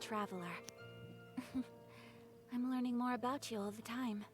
traveler. I'm learning more about you all the time.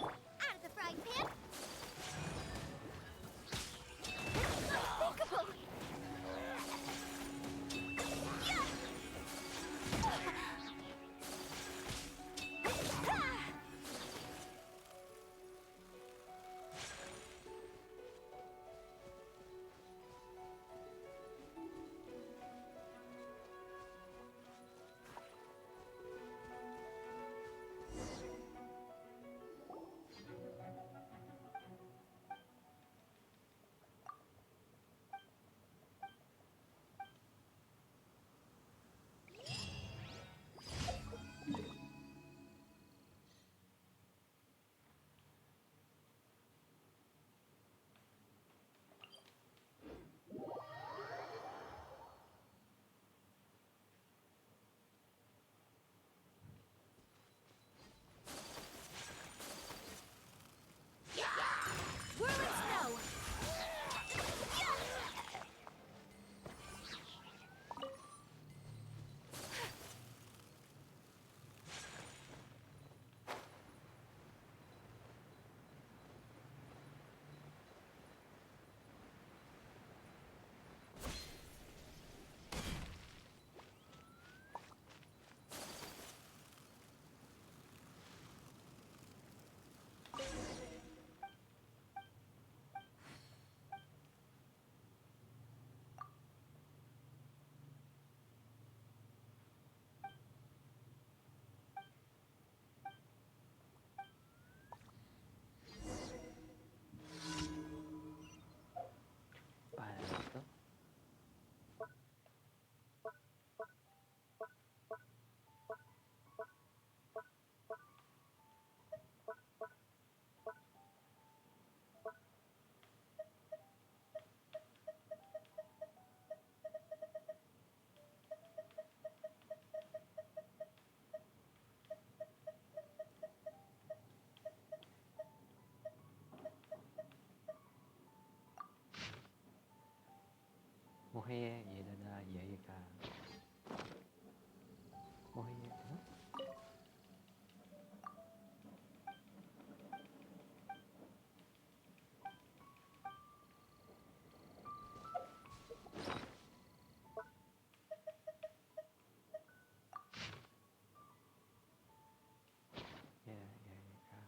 Out of the frying pan! Unthinkable! Whirling snow! Pasto. Mujer y dada y ka. Mujer, ¿no? Ya ka.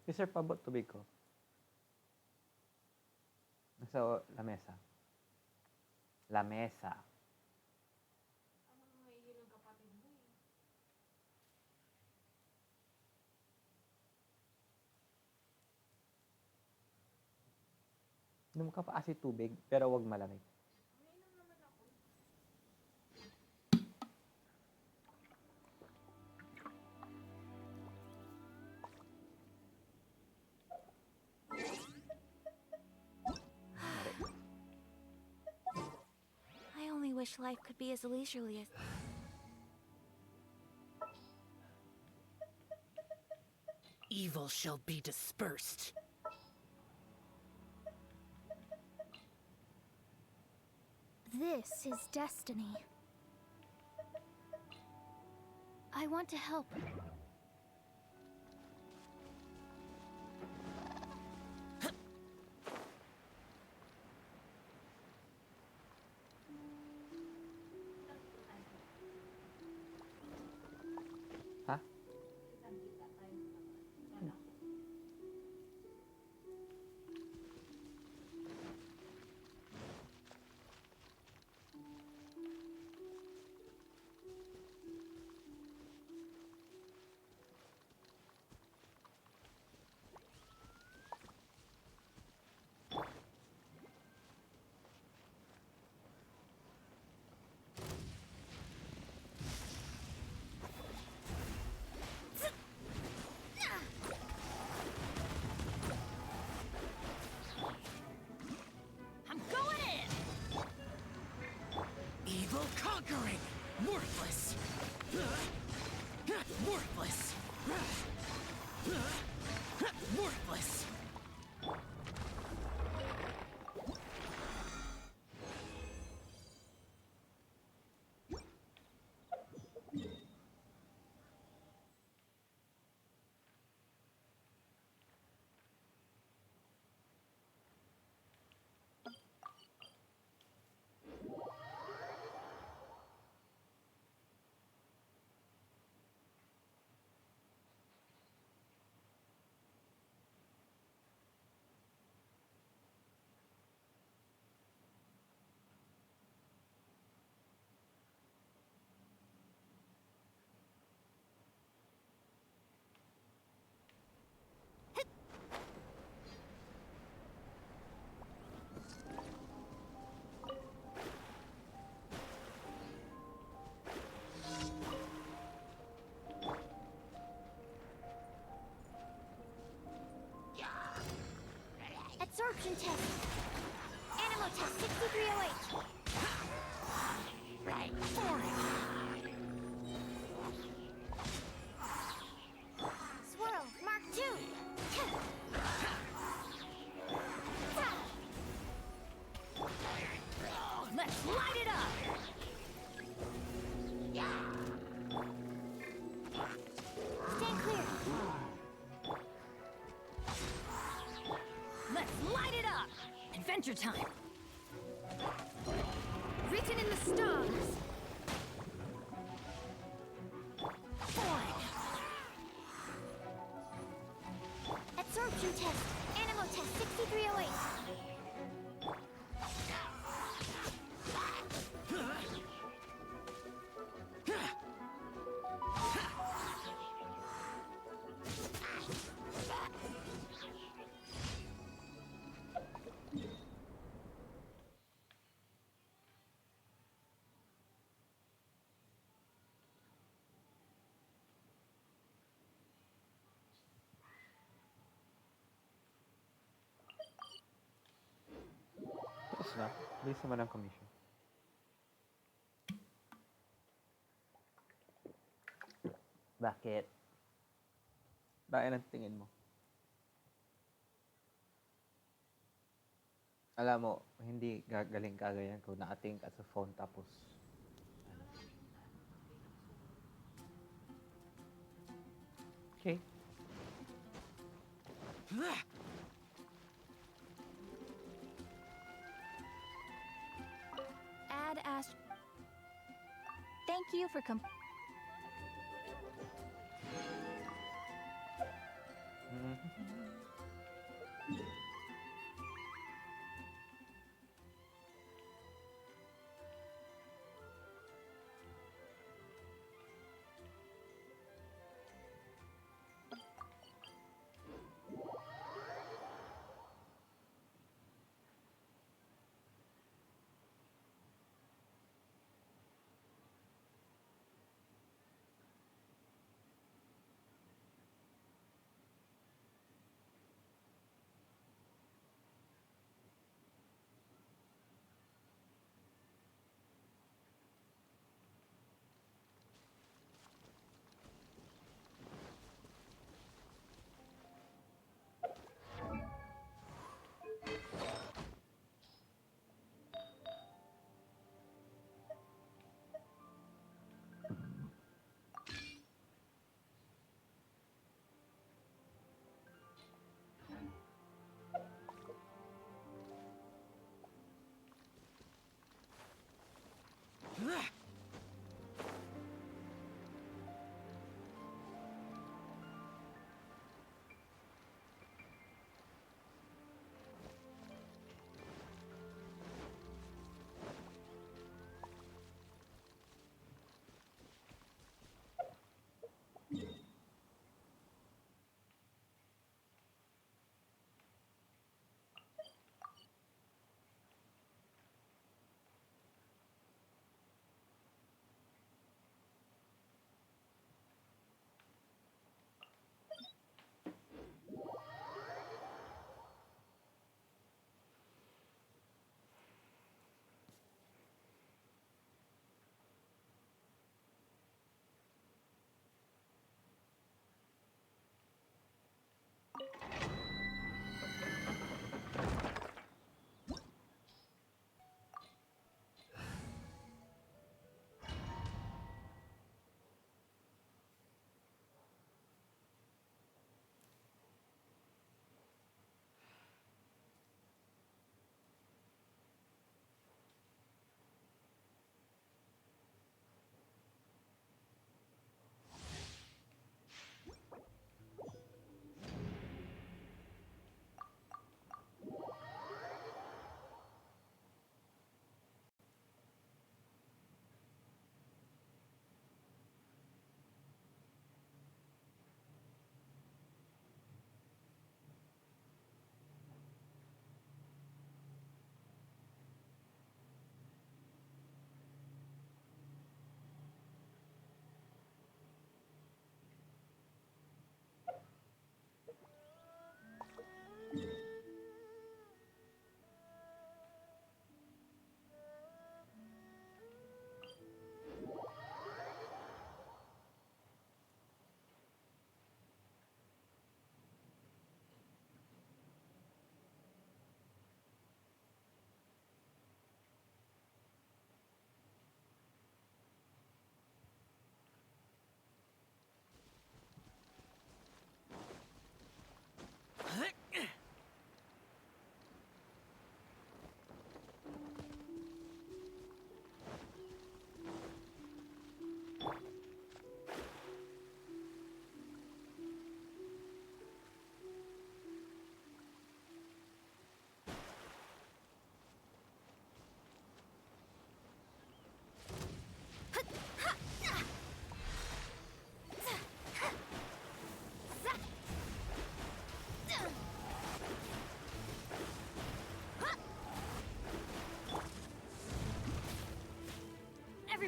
Si Sir Pabot, tubig ko. Nasa lamesa. Lamesa. Inom ka pa kasi tubig, pero wag malamig. I only wish life could be as leisurely as... Evil shall be dispersed. This is destiny. I want to help. Ha? I'm going in! Evil conquering! Worthless! Worthless! Worthless! Absorption test. Animal test 6308. Swirl Mark 2. Let's light it up! Stand clear. Let's light it up! Adventure time! Written in the stars. Absorption test. Animal test 6308. Tapos na. Bilis naman ang commission. Bakit? Bakit ang tingin mo? Alam mo, hindi gagaling ka ganyan kung nakatingin ka sa phone tapos ano. Okay. Add Ast... Thank you for Mhm.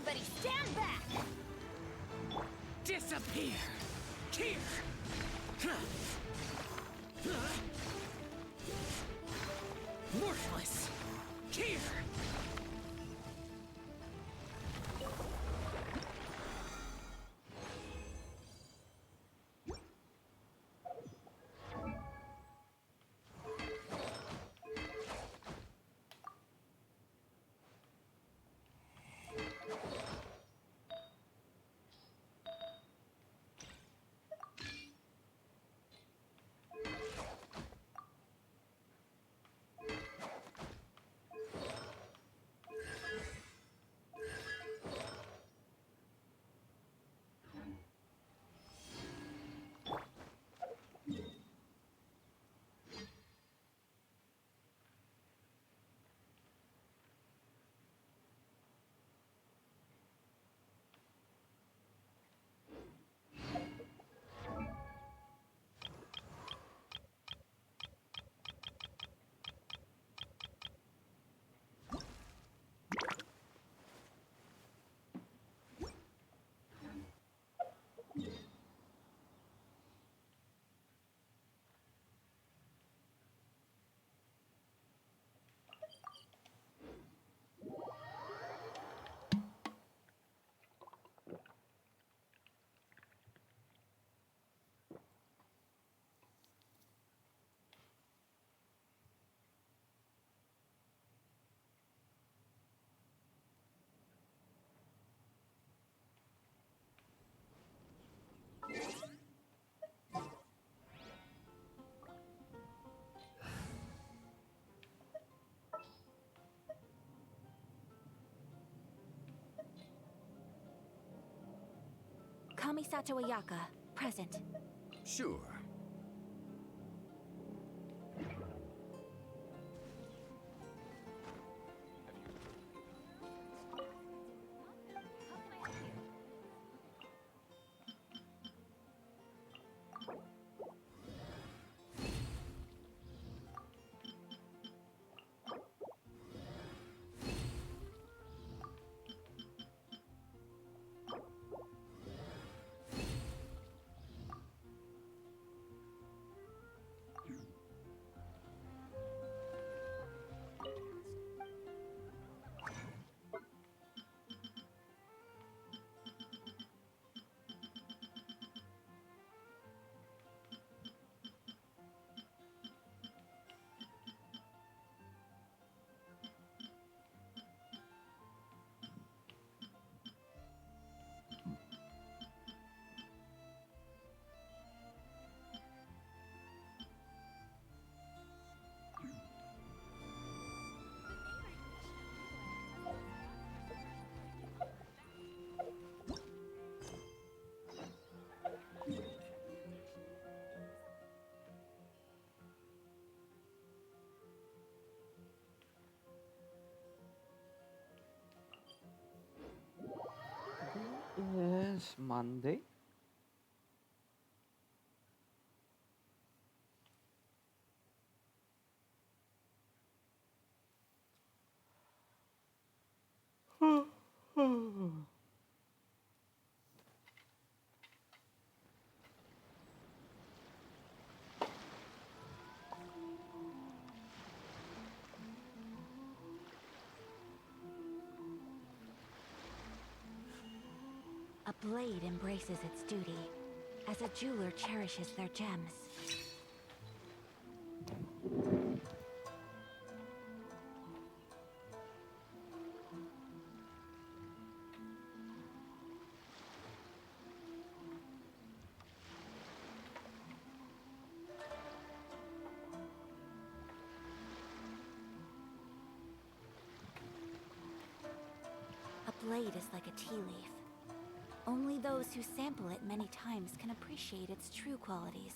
Everybody stand back! Disappear! Here! Worthless! Here! Kamisato Ayaka, present. Sure. Yes, Monday. A blade embraces its duty, as a jeweler cherishes their gems. A blade is like a tea leaf. Only those who sample it many times can appreciate its true qualities.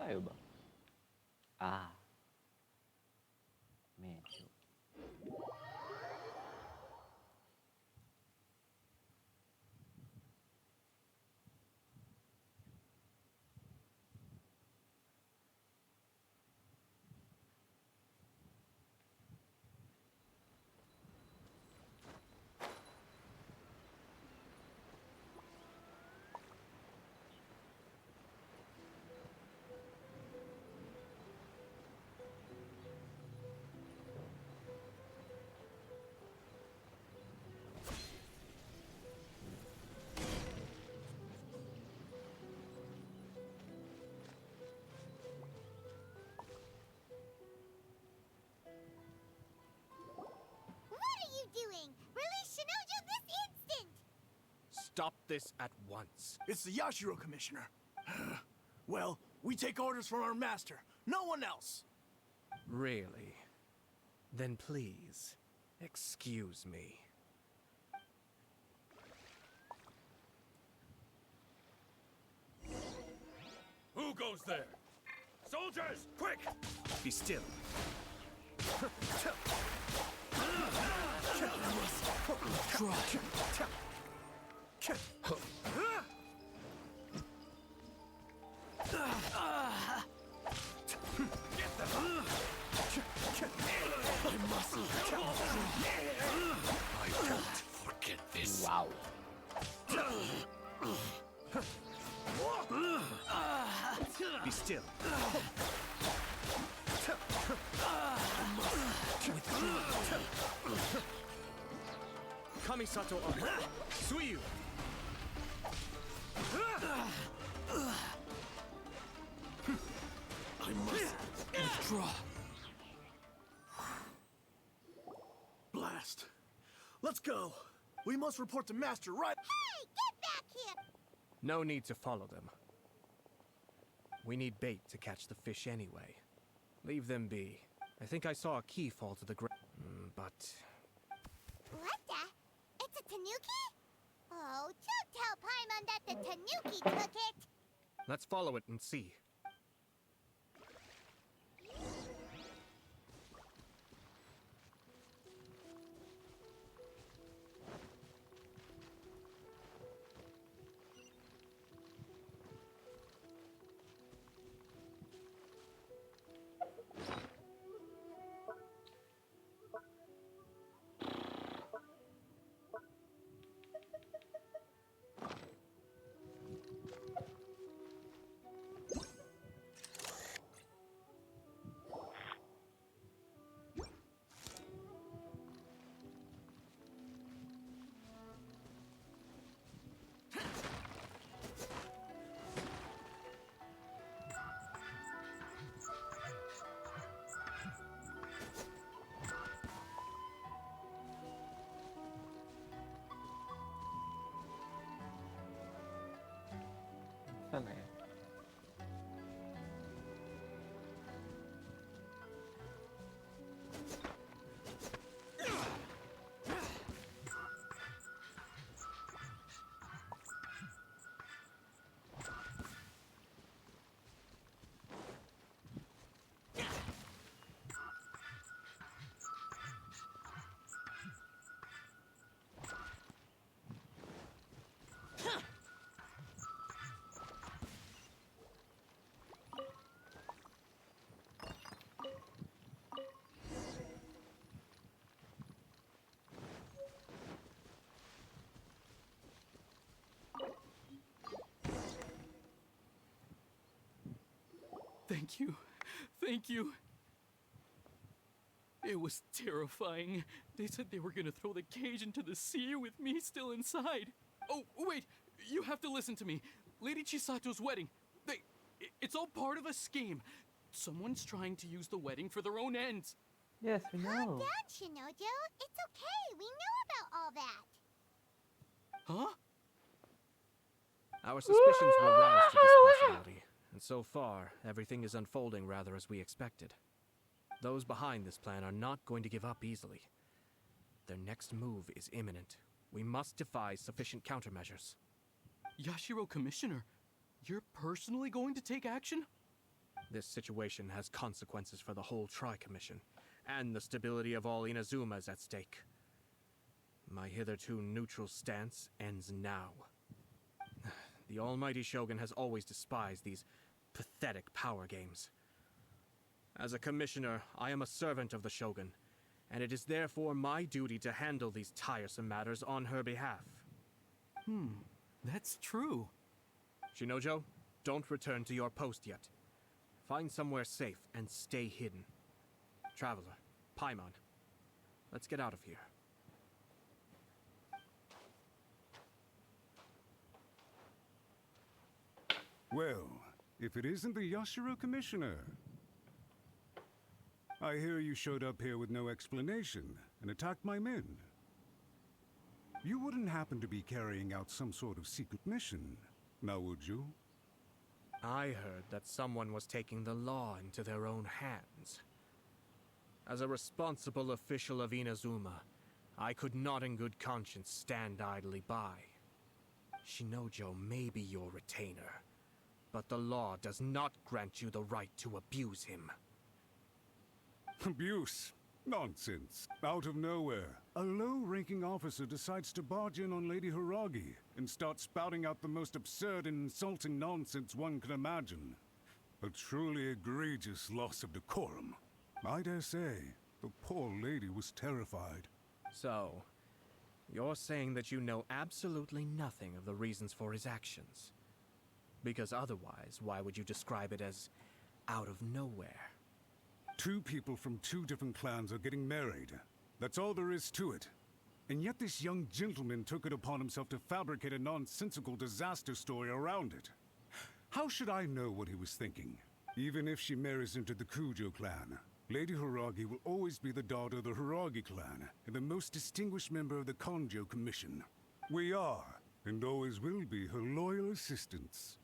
Malayo ba? Ah. Medyo. What are you doing? Release Shinojo this instant! Stop this at once. It's the Yashiro Commissioner. Well, we take orders from our master. No one else. Really? Then please, excuse me. Who goes there? Soldiers, quick! Be still. I won't forget this. Wow. Be still. Kamisato on. Suiyu. I must withdraw. Blast. Let's go. We must report to Master right. Hey, get back here! No need to follow them. We need bait to catch the fish anyway. Leave them be. I think I saw a key fall to the ground. But What the? It's a tanuki? Oh, don't tell Paimon that the tanuki took it! let's follow it and see. Saan na yan? Thank you. Thank you. It was terrifying. They said they were gonna throw the cage into the sea with me still inside. Oh, wait! You have to listen to me. Lady Chisato's wedding. It's all part of a scheme. Someone's trying to use the wedding for their own ends. Yes, we Calm know. down, Shinojo. It's okay. We know about all that. Huh? Our suspicions were roused to this possibility, and so far, everything is unfolding rather as we expected. Those behind this plan are not going to give up easily. Their next move is imminent. We must devise sufficient countermeasures. Yashiro Commissioner, you're personally going to take action? This situation has consequences for the whole Tri-Commission, and the stability of all Inazuma is at stake. My hitherto neutral stance ends now. The almighty Shogun has always despised these pathetic power games. As a commissioner, I am a servant of the Shogun, and it is therefore my duty to handle these tiresome matters on her behalf. That's true. Shinojo, don't return to your post yet. Find somewhere safe and stay hidden. Traveler, Paimon, let's get out of here. Well, if it isn't the Yashiro Commissioner. I hear you showed up here with no explanation and attacked my men. You wouldn't happen to be carrying out some sort of secret mission, now would you? I heard that someone was taking the law into their own hands. As a responsible official of Inazuma, I could not in good conscience stand idly by. Shinojo may be your retainer, but the law does not grant you the right to abuse him. Abuse? Nonsense. Out of nowhere, a low-ranking officer decides to barge in on Lady Hiragi and start spouting out the most absurd and insulting nonsense one can imagine. A truly egregious loss of decorum. I dare say, the poor lady was terrified. So, you're saying that you know absolutely nothing of the reasons for his actions? Because otherwise, why would you describe it as out of nowhere? Two people from two different clans are getting married. That's all there is to it. And yet this young gentleman took it upon himself to fabricate a nonsensical disaster story around it. How should I know what he was thinking? Even if she marries into the Kujo clan, Lady Hiragi will always be the daughter of the Hiragi clan and the most distinguished member of the Kanjo Commission. We are, and always will be, her loyal assistants.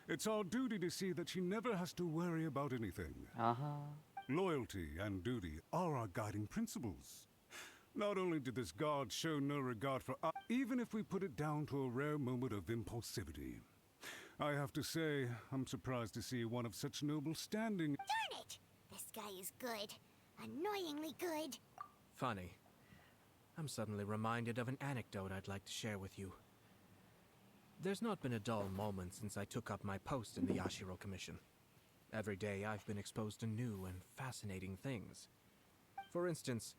It's our duty to see that she never has to worry about anything. Loyalty and duty are our guiding principles. Not only did this guard show no regard for us, even if we put it down to a rare moment of impulsivity. I have to say, I'm surprised to see one of such noble standing. Darn it! This guy is good. Annoyingly good. Funny. I'm suddenly reminded of an anecdote I'd like to share with you. There's not been a dull moment since I took up my post in the Yashiro Commission. Every day I've been exposed to new and fascinating things. For instance,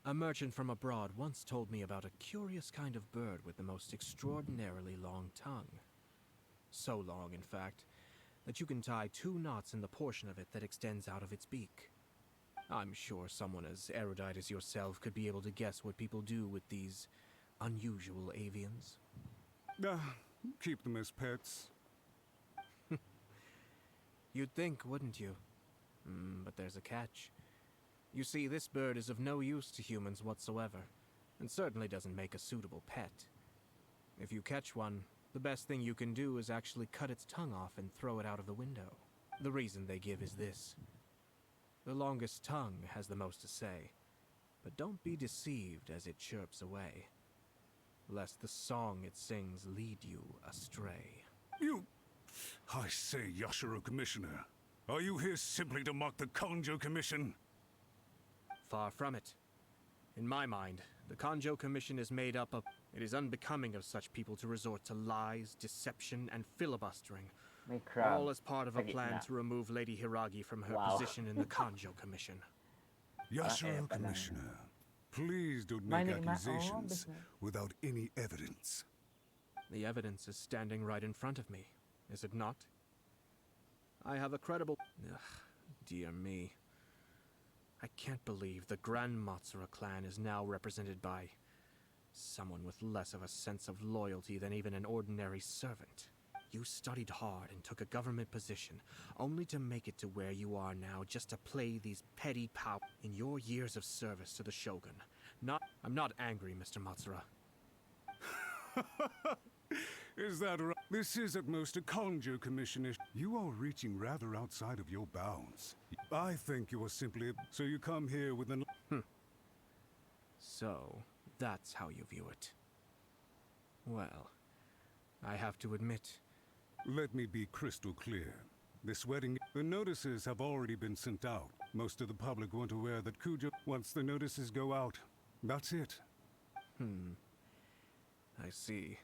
a merchant from abroad once told me about a curious kind of bird with the most extraordinarily long tongue. So long, in fact, that you can tie 2 knots in the portion of it that extends out of its beak. I'm sure someone as erudite as yourself could be able to guess what people do with these unusual avians. Keep them as pets. You'd think, wouldn't you? But there's a catch. You see, this bird is of no use to humans whatsoever, and certainly doesn't make a suitable pet. If you catch one, the best thing you can do is actually cut its tongue off and throw it out of the window. The reason they give is this. The longest tongue has the most to say, but don't be deceived as it chirps away, lest the song it sings lead you astray. I say, Yashiro Commissioner, are you here simply to mock the Kanjo Commission? Far from it. In my mind, the Kanjo Commission is made up of... It is unbecoming of such people to resort to lies, deception, and filibustering, May crab. all as part of a Sa gitna. plan to remove Lady Hiragi from her Wow. position in the Kanjo Commission. Yashiro pala. Commissioner, please don't make accusations without any evidence. The evidence is standing right in front of me, is it not? I have a credible... Ugh, dear me. I can't believe the Grand Matsura clan is now represented by someone with less of a sense of loyalty than even an ordinary servant. You studied hard and took a government position, only to make it to where you are now just to play these petty pow... In your years of service to the Shogun, I'm not angry, Mr. Matsura. Is that right? This is at most a Kanjo Commission issue. You are reaching rather outside of your bounds. I think you are simply... So you come here with an... So, that's how you view it. Well, I have to admit... Let me be crystal clear. This wedding, the notices have already been sent out. Most of the public weren't aware that Cujo, once the notices go out, that's it. I see.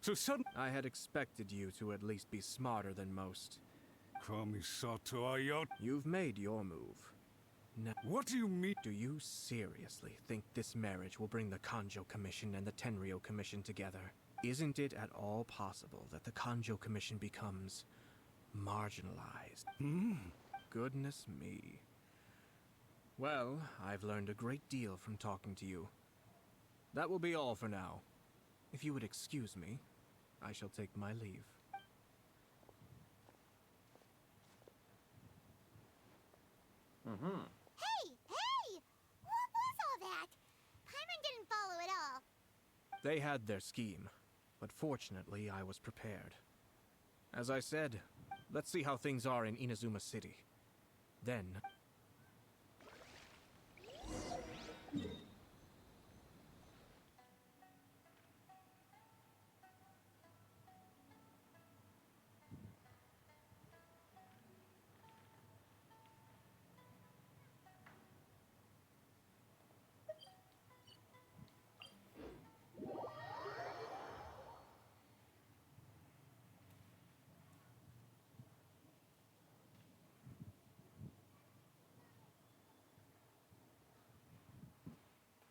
So suddenly, I had expected you to at least be smarter than most. Kamisato Ayot. You've made your move. Now, What do you mean? do you seriously think this marriage will bring the Kanjo Commission and the Tenryou Commission together? Isn't it at all possible that the Kanjo Commission becomes marginalized? Goodness me. Well, I've learned a great deal from talking to you. That will be all for now. If you would excuse me, I shall take my leave. Hey! What was all that? Paimon didn't follow at all. They had their scheme, but fortunately I was prepared. As I said, let's see how things are in Inazuma City. Then...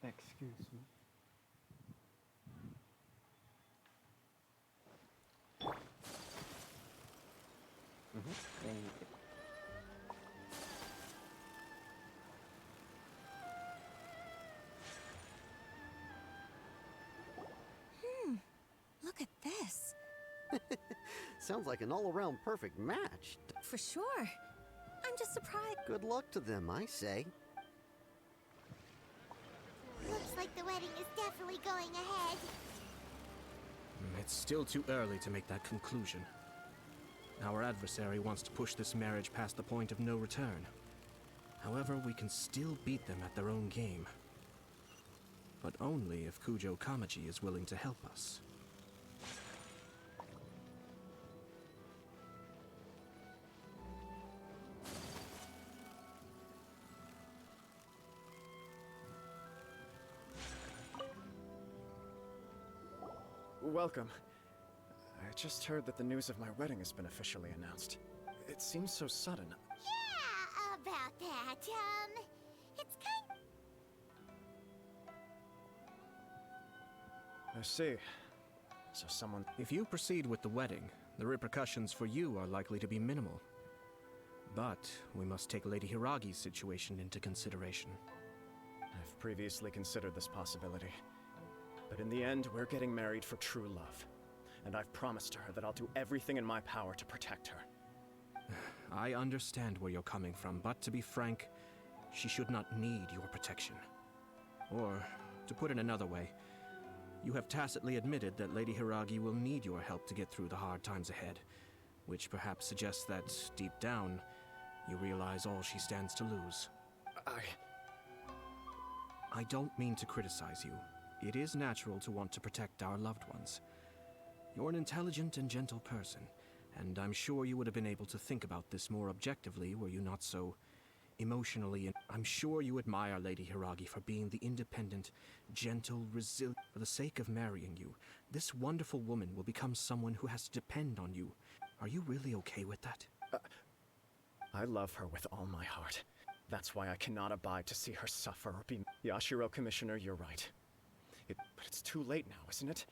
Excuse me. Thank you. Look at this. Sounds like an all-around perfect match. For sure. I'm just surprised. Good luck to them, I say. Looks like the wedding is definitely going ahead. It's still too early to make that conclusion. Our adversary wants to push this marriage past the point of no return. However, we can still beat them at their own game. But only if Kujo Kamaji is willing to help us. Welcome. I just heard that the news of my wedding has been officially announced. It seems so sudden. Yeah, about that. It's kind... I see. So someone... If you proceed with the wedding, the repercussions for you are likely to be minimal. But we must take Lady Hiragi's situation into consideration. I've previously considered this possibility. But in the end, we're getting married for true love. And I've promised her that I'll do everything in my power to protect her. I understand where you're coming from, but to be frank, she should not need your protection. Or, to put it another way, you have tacitly admitted that Lady Hiragi will need your help to get through the hard times ahead, which perhaps suggests that, deep down, you realize all she stands to lose. I don't mean to criticize you. It is natural to want to protect our loved ones. You're an intelligent and gentle person, and I'm sure you would have been able to think about this more objectively were you not so emotionally. I'm sure you admire Lady Hiragi for being the independent, gentle, resilient. For the sake of marrying you, this wonderful woman will become someone who has to depend on you. Are you really okay with that? I love her with all my heart. That's why I cannot abide to see her suffer or be... Yashiro, Commissioner, you're right. But it's too late now, isn't it?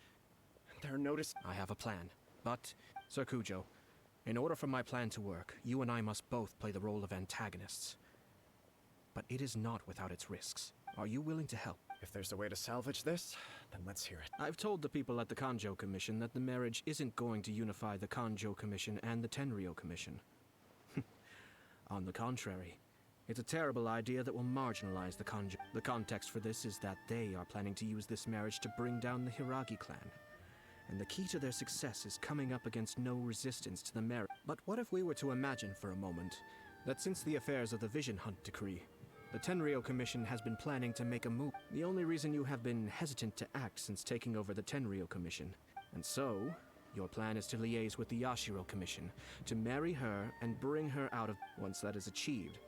There are notice... I have a plan, but, Sir Kujo, in order for my plan to work, you and I must both play the role of antagonists. But it is not without its risks. Are you willing to help? If there's a way to salvage this, then let's hear it. I've told the people at the Kanjo Commission that the marriage isn't going to unify the Kanjo Commission and the Tenryou Commission. On the contrary, it's a terrible idea that will marginalize the Kanjo. The context for this is that they are planning to use this marriage to bring down the Hiragi clan. And the key to their success is coming up against no resistance to the marriage. But what if we were to imagine for a moment that since the affairs of the Vision Hunt Decree, the Tenryou Commission has been planning to make a move. The only reason you have been hesitant to act since taking over the Tenryou Commission. And so, Your plan is to liaise with the Yashiro Commission, to marry her and bring her out of... Once that is achieved,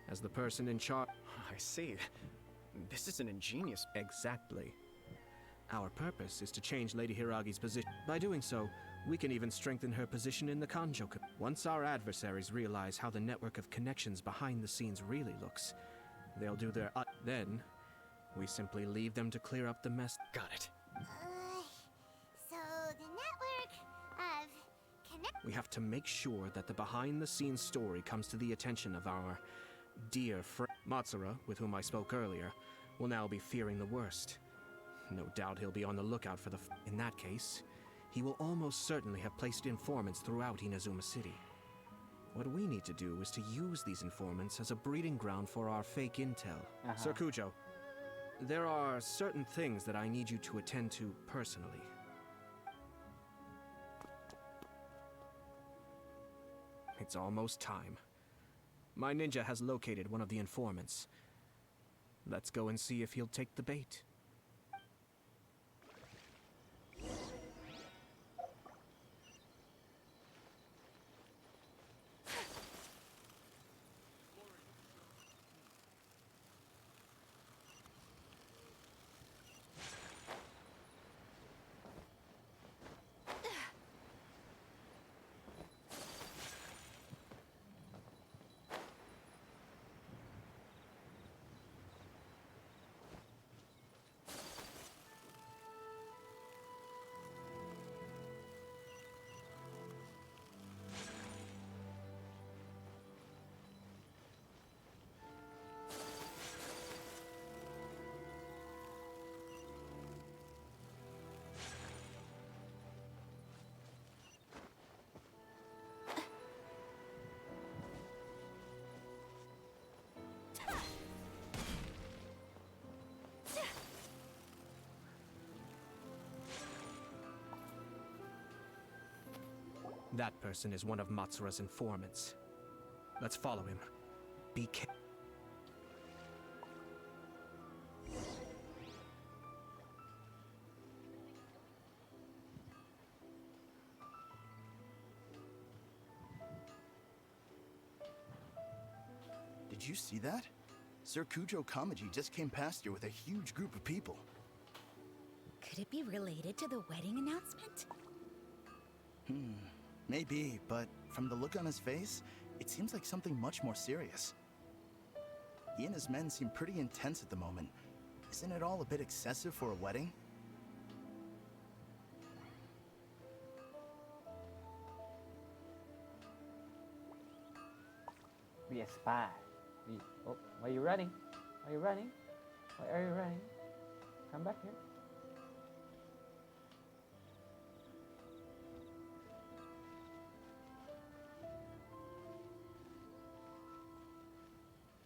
as the person in charge... I see. This is an ingenious... Exactly. Our purpose is to change Lady Hiragi's position. By doing so, we can even strengthen her position in the Kanjo. Once our adversaries realize how the network of connections behind the scenes really looks, they'll do their then, we simply leave them to clear up the mess. Got it. So the network of We have to make sure that the behind-the-scenes story comes to the attention of our dear friend. Matsura, with whom I spoke earlier, will now be fearing the worst. No doubt he'll be on the lookout for the... In that case, he will almost certainly have placed informants throughout Inazuma City. What we need to do is to use these informants as a breeding ground for our fake intel. Sir Kujo, there are certain things that I need you to attend to personally. It's almost time. My ninja has located one of the informants. Let's go and see if he'll take the bait. That person is one of Matsura's informants. Let's follow him. Be careful. Did you see that? Sir Kujo Kamaji just came past here with a huge group of people. Could it be related to the wedding announcement? Maybe, but from the look on his face, it seems like something much more serious. He and his men seem pretty intense at the moment. Isn't it all a bit excessive for a wedding? Be a spy. Oh, why are you running? Why are you running? Why are you running? Come back here.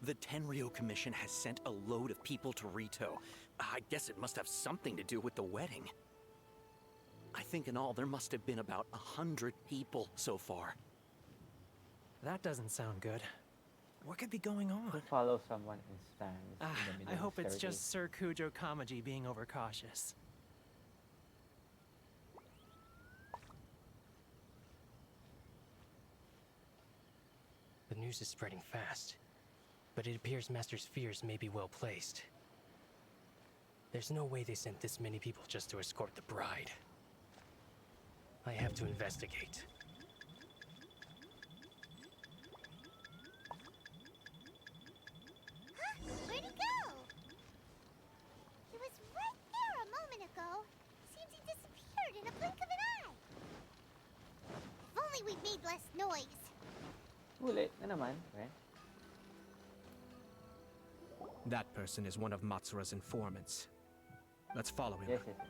The Tenryo Commission has sent a load of people to Rito. I guess it must have something to do with the wedding. I think in all there must have been about 100 people so far. That doesn't sound good. What could be going on? To follow someone in stands in the middle I hope of it's staircase. just Sir Kujo Kamaji being overcautious. The news is spreading fast, but it appears Master's fears may be well placed. There's no way they sent this many people just to escort the bride. I have to investigate. Where'd he go? He was right there a moment ago. Seems he disappeared in a blink of an eye. If only we made less noise. Ulit na naman. Okay. That person is one of Matsura's informants. Let's follow him. Yes, yes, yes.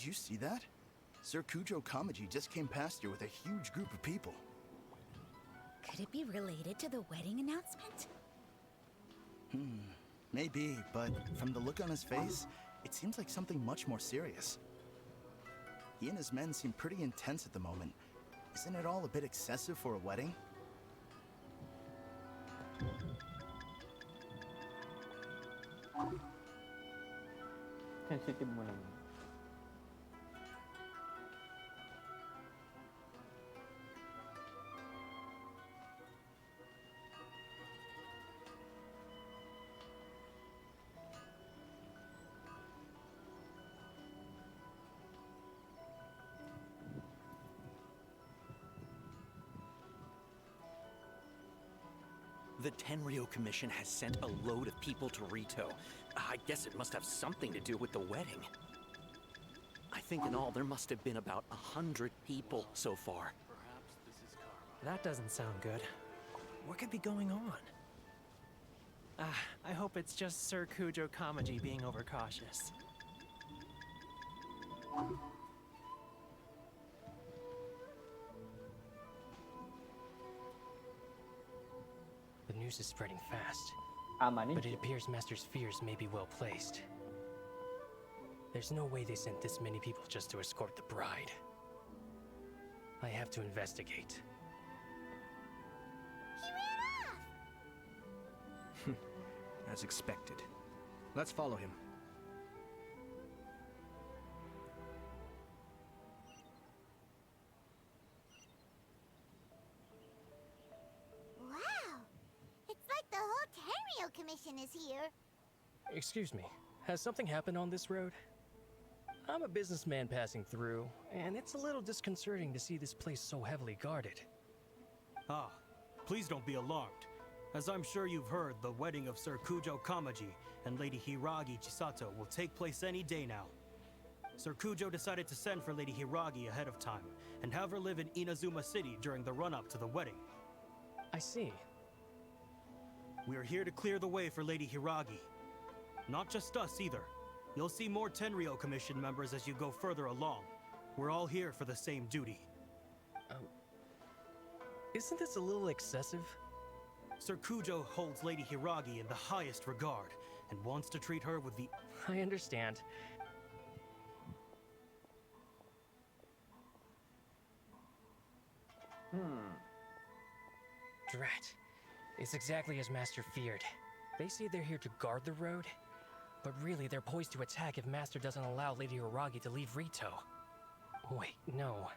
Did you see that? Sir Kujo Kamaji just came past here with a huge group of people. Could it be related to the wedding announcement? Maybe, but from the look on his face, it seems like something much more serious. He and his men seem pretty intense at the moment. Isn't it all a bit excessive for a wedding? Sensitive mo naman. The Tenryo Commission has sent a load of people to Rito. I guess it must have something to do with the wedding. I think in all there must have been about 100 people so far. That doesn't sound good. What could be going on? I hope it's just Sir Kujo Kamaji being overcautious. The news is spreading fast, Aman but it appears Master's fears may be well placed. There's no way they sent this many people just to escort the bride. I have to investigate. He ran off! As expected. Let's follow him. Wow! It's like the whole Tenryo Commission is here. Excuse me, has something happened on this road? I'm a businessman passing through, and it's a little disconcerting to see this place so heavily guarded. Ah, please don't be alarmed. As I'm sure you've heard, the wedding of Sir Kujo Kamaji and Lady Hiragi Chisato will take place any day now. Sir Kujo decided to send for Lady Hiragi ahead of time and have her live in Inazuma City during the run-up to the wedding. I see. We are here to clear the way for Lady Hiragi. Not just us either. You'll see more Tenryo Commission members as you go further along. We're all here for the same duty. Isn't this a little excessive? Sir Kujo holds Lady Hiragi in the highest regard and wants to treat her with the... I understand. Drat. It's exactly as Master feared. They say they're here to guard the road, but really they're poised to attack if Master doesn't allow Lady Hiragi to leave Rito. Wait, no.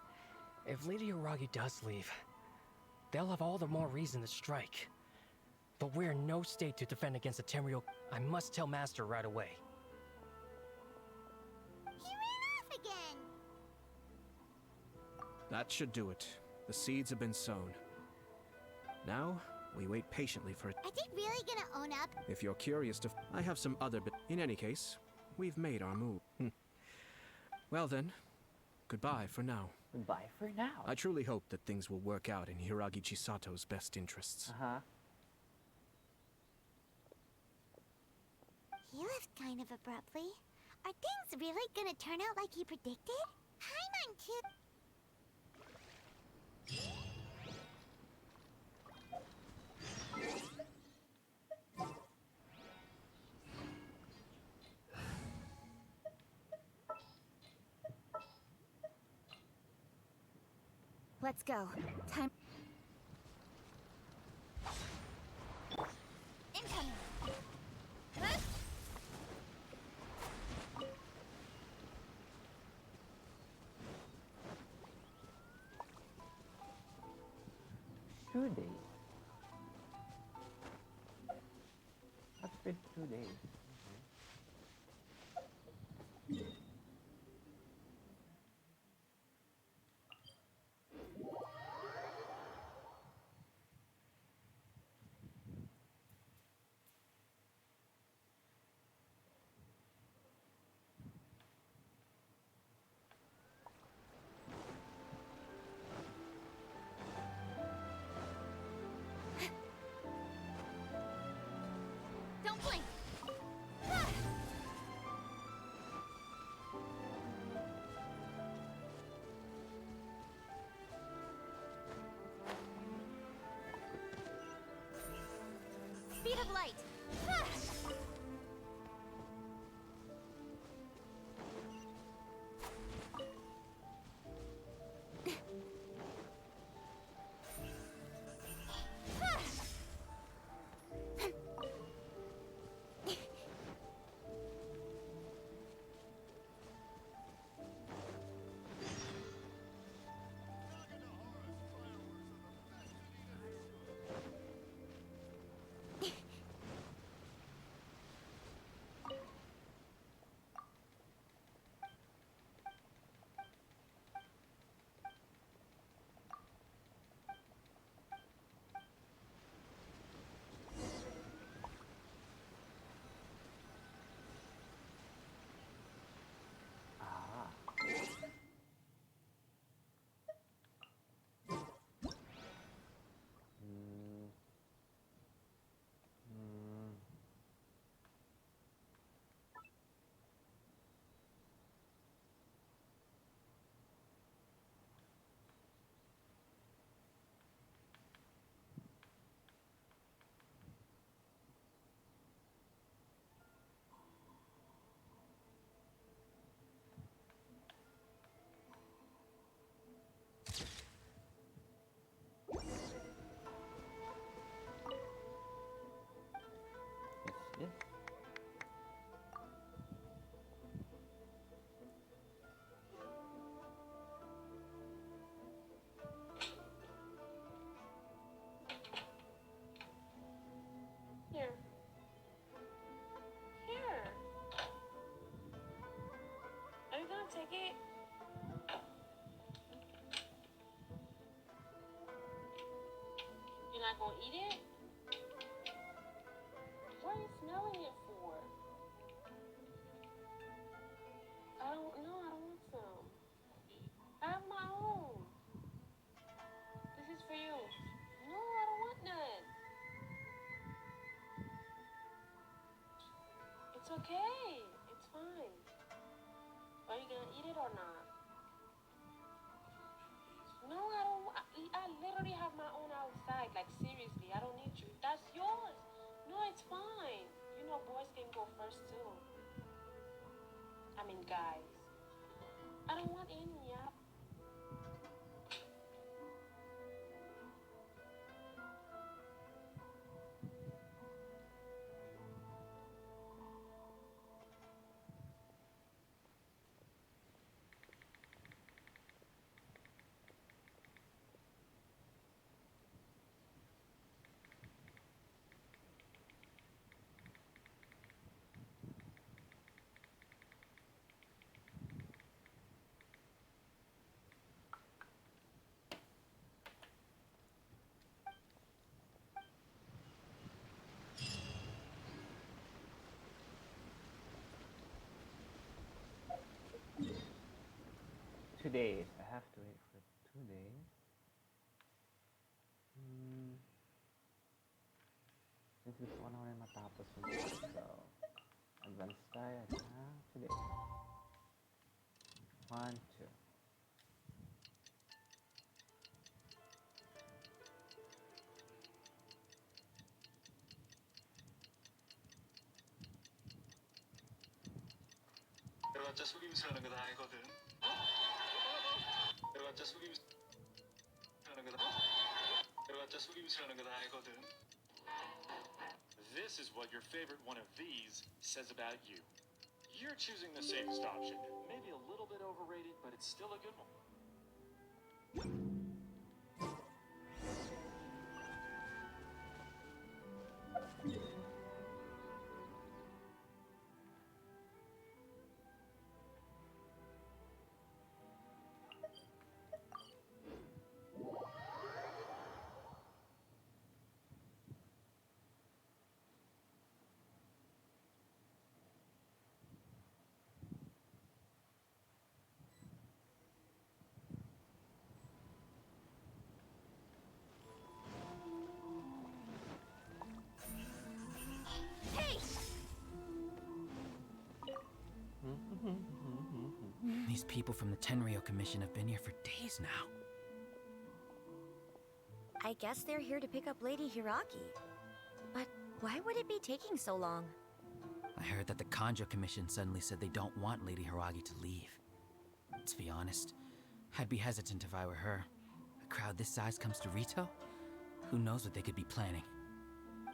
If Lady Hiragi does leave, they'll have all the more reason to strike. But we're in no state to defend against the Tenryo. I must tell Master right away. He ran off again! That should do it. The seeds have been sown. Now, we wait patiently for it. Are they really gonna own up? If you're curious to... I have some other but in any case, we've made our move. Well then, goodbye for now. Goodbye for now. I truly hope that things will work out in Hiragi Chisato's best interests. He left kind of abruptly. Are things really gonna turn out like he predicted? Paimon too. Let's go. Time. Incoming. 2 days. What's been 2 days? Don't blink. speed of light. Ah. Hmm. Hmm. Yes. Here. Here. Are you gonna take it? You're not gonna eat it? What are you smelling it for? I don't know. I don't want some. I have my own. This is for you. No, I don't want none. It's okay. It's fine. Are you gonna eat it or not? No, I don't. I literally have my own outside. Like seriously, I don't need you. That's yours. No, it's fine. You know, boys can go first too. I mean, guys. I don't want any. Yeah. Two days. I have to wait for 2 days. Since gusto ko na rin matapos yung so advance tayo na 2 days. 1, 2. 그래봤자 속임수 하는 거 다 알거든. 그래봤자 속임수 하는 거 다. 그래봤자 속임수 하는 거 다 알거든. This is what your favorite one of these says about you. You're choosing the safest option. Maybe a little bit overrated, but it's still a good one. These people from the Tenryo Commission have been here for days now. I guess they're here to pick up Lady Hiragi. But Why would it be taking so long? I heard that the Kanjo Commission suddenly said they don't want Lady Hiragi to leave. To be honest, I'd be hesitant if I were her. A crowd this size comes to Rito? Who knows what they could be planning?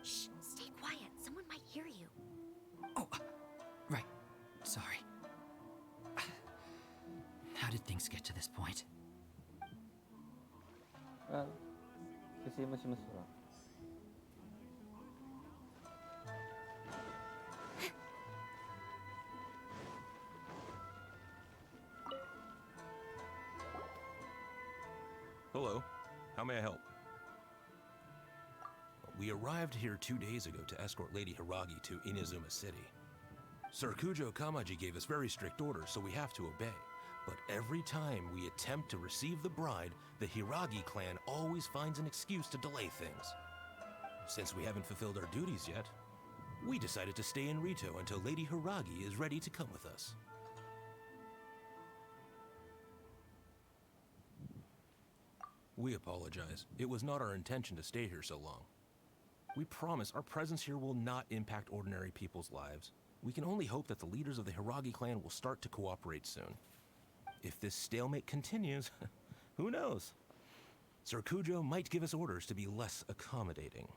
Shh, stay quiet. Someone might hear you. Oh, right. Sorry. How did things get to this point? Well, sisi-musi-musi lang. Hello. How may I help? We arrived here 2 days ago to escort Lady Hiragi to Inazuma City. Sir Kujo Kamaji gave us very strict orders, so we have to obey. But every time we attempt to receive the bride, the Hiragi clan always finds an excuse to delay things. Since we haven't fulfilled our duties yet, we decided to stay in Rito until Lady Hiragi is ready to come with us. We apologize. It was not our intention to stay here so long. We promise our presence here will not impact ordinary people's lives. We can only hope that the leaders of the Hiragi clan will start to cooperate soon. If this stalemate continues, who knows? Sir Kujo might give us orders to be less accommodating.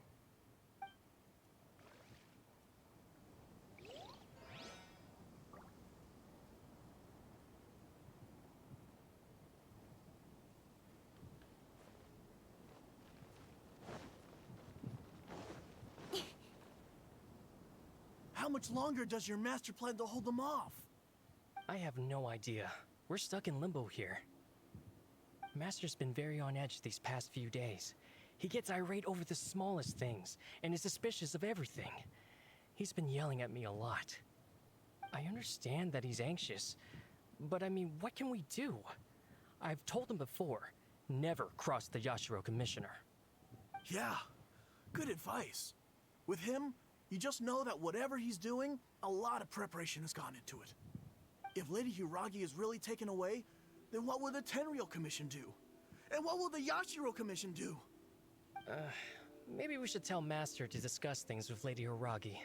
How much longer does your master plan to hold them off? I have no idea. We're stuck in limbo here. Master's been very on edge these past few days. He gets irate over the smallest things and is suspicious of everything. He's been yelling at me a lot. I understand that he's anxious, but I mean, what can we do? I've told him before, never cross the Yashiro Commissioner. Yeah, good advice. With him, you just know that whatever he's doing, a lot of preparation has gone into it. If Lady Hiragi is really taken away, then what will the Tenryou Commission do? And what will the Yashiro Commission do? Maybe we should tell Master to discuss things with Lady Hiragi.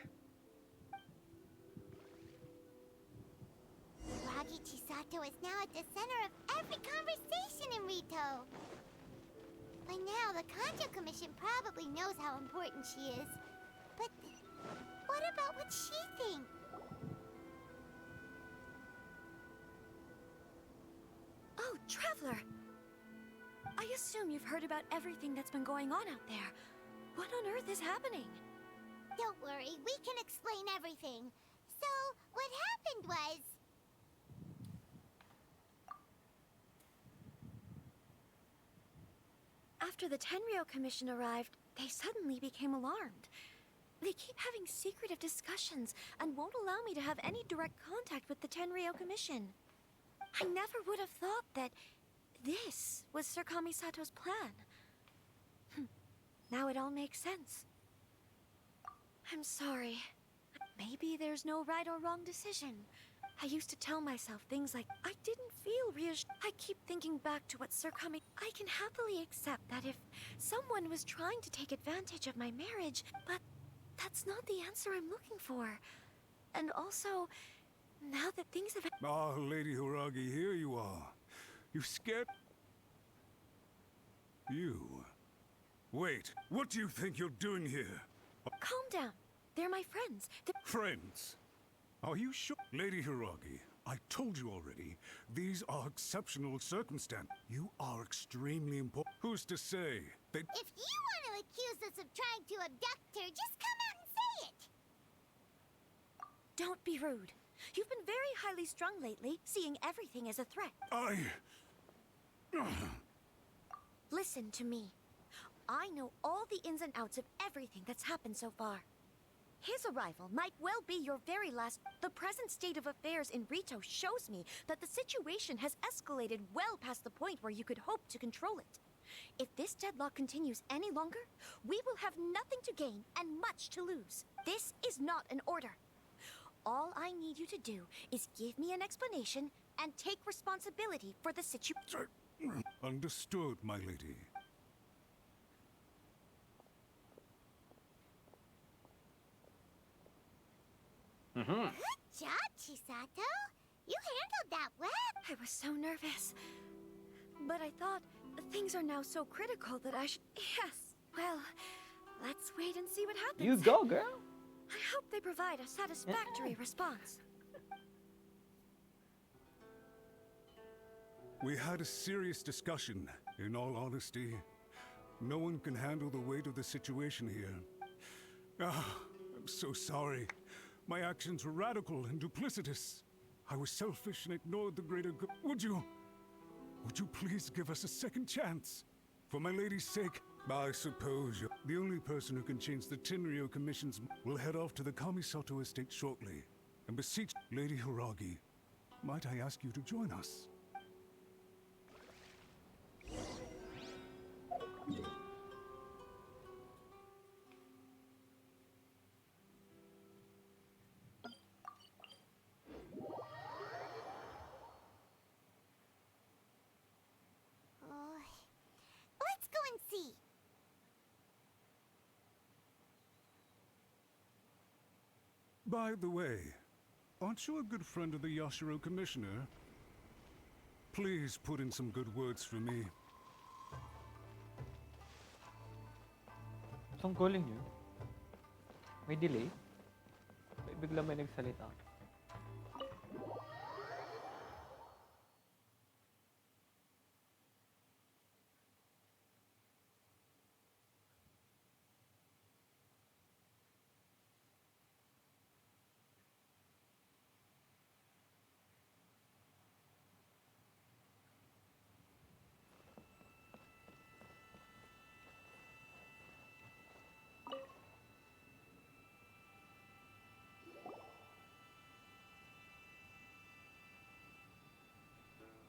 Hiragi Chisato is now at the center of every conversation in Rito. By now, the Kanjo Commission probably knows how important she is. But what about what she thinks? Oh, Traveler! I assume you've heard about everything that's been going on out there. What on earth is happening? Don't worry, we can explain everything. So, what happened was... After the Tenryou Commission arrived, they suddenly became alarmed. They keep having secretive discussions and won't allow me to have any direct contact with the Tenryou Commission. I never would have thought that this was Sir Kamisato's plan. Now it all makes sense. I'm sorry. Maybe there's no right or wrong decision. I used to tell myself things like, I didn't feel reassured. I keep thinking back to what Sir Kami... I can happily accept that if someone was trying to take advantage of my marriage, but that's not the answer I'm looking for. And also, now that things have... Ah, Lady Hiragi, here you are. You scared... You... Wait, what do you think you're doing here? Calm down. They're my friends. Friends? Are you sure? Lady Hiragi, I told you already, these are exceptional circumstances. You are extremely important. Who's to say that... If you want to accuse us of trying to abduct her, just come out and say it! Don't be rude. You've been very highly strung lately, seeing everything as a threat. Listen to me. I know all the ins and outs of everything that's happened so far. His arrival might well be your very last... The present state of affairs in Rito shows me that the situation has escalated well past the point where you could hope to control it. If this deadlock continues any longer, we will have nothing to gain and much to lose. This is not an order. All I need you to do is give me an explanation and take responsibility for the situation. Understood, my lady. Mhm. Good job, Chisato. You handled that well. I was so nervous. But I thought things are now so critical that I should... Yes. Well, let's wait and see what happens. You go, girl. I hope they provide a satisfactory response. We had a serious discussion. In all honesty, no one can handle the weight of the situation here. I'm so sorry. My actions were radical and duplicitous. I was selfish and ignored the greater good. Would you please give us a second chance? For my lady's sake, I suppose you're the only person who can change the Tenryo Commission's. We'll head off to the Kamisato estate shortly and beseech Lady Hiragi. Might I ask you to join us? Let's go and see. By the way, aren't you a good friend of the Yashiro Commissioner? Please put in some good words for me. Saan galing yun? May delay? Bigla may nagsalita.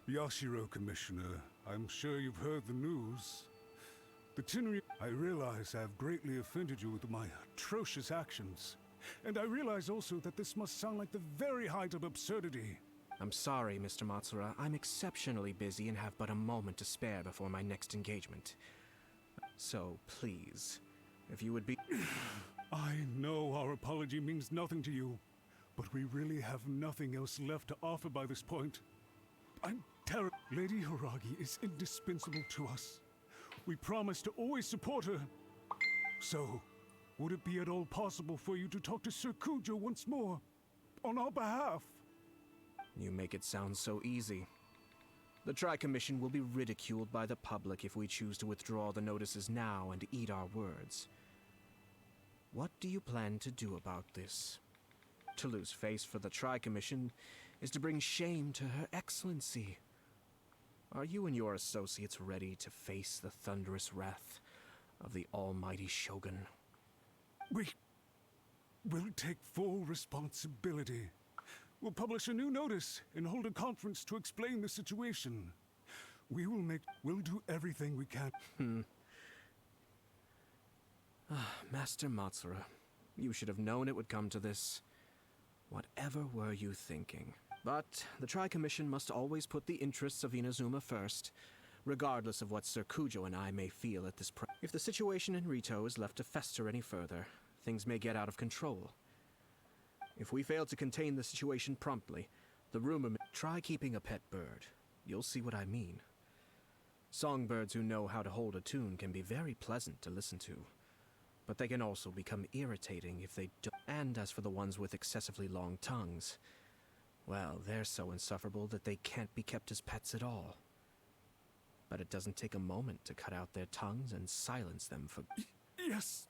Yashiro Commissioner, I'm sure you've heard the news. The Tenryo... I realize I've greatly offended you with my atrocious actions. And I realize also that this must sound like the very height of absurdity. I'm sorry, Mr. Matsura. I'm exceptionally busy and have but a moment to spare before my next engagement. So, please, if you would be... I know our apology means nothing to you, but we really have nothing else left to offer by this point. I'm terrible. Lady Hiragi is indispensable to us. We promise to always support her. So, would it be at all possible for you to talk to Sir Kujo once more? On our behalf? You make it sound so easy. The Tri-Commission will be ridiculed by the public if we choose to withdraw the notices now and eat our words. What do you plan to do about this? To lose face for the Tri-Commission is to bring shame to Her Excellency. Are you and your associates ready to face the thunderous wrath of the almighty Shogun? We will take full responsibility. We'll publish a new notice and hold a conference to explain the situation. We'll do everything we can. Master Matsura, you should have known it would come to this. Whatever were you thinking? But the Tri-Commission must always put the interests of Inazuma first, regardless of what Sir Kujo and I may feel at this point. If the situation in Rito is left to fester any further, things may get out of control. If we fail to contain the situation promptly, the rumor may... Try keeping a pet bird. You'll see what I mean. Songbirds who know how to hold a tune can be very pleasant to listen to, but they can also become irritating if they don't. And as for the ones with excessively long tongues, well, they're so insufferable that they can't be kept as pets at all. But it doesn't take a moment to cut out their tongues and silence them for... Yes!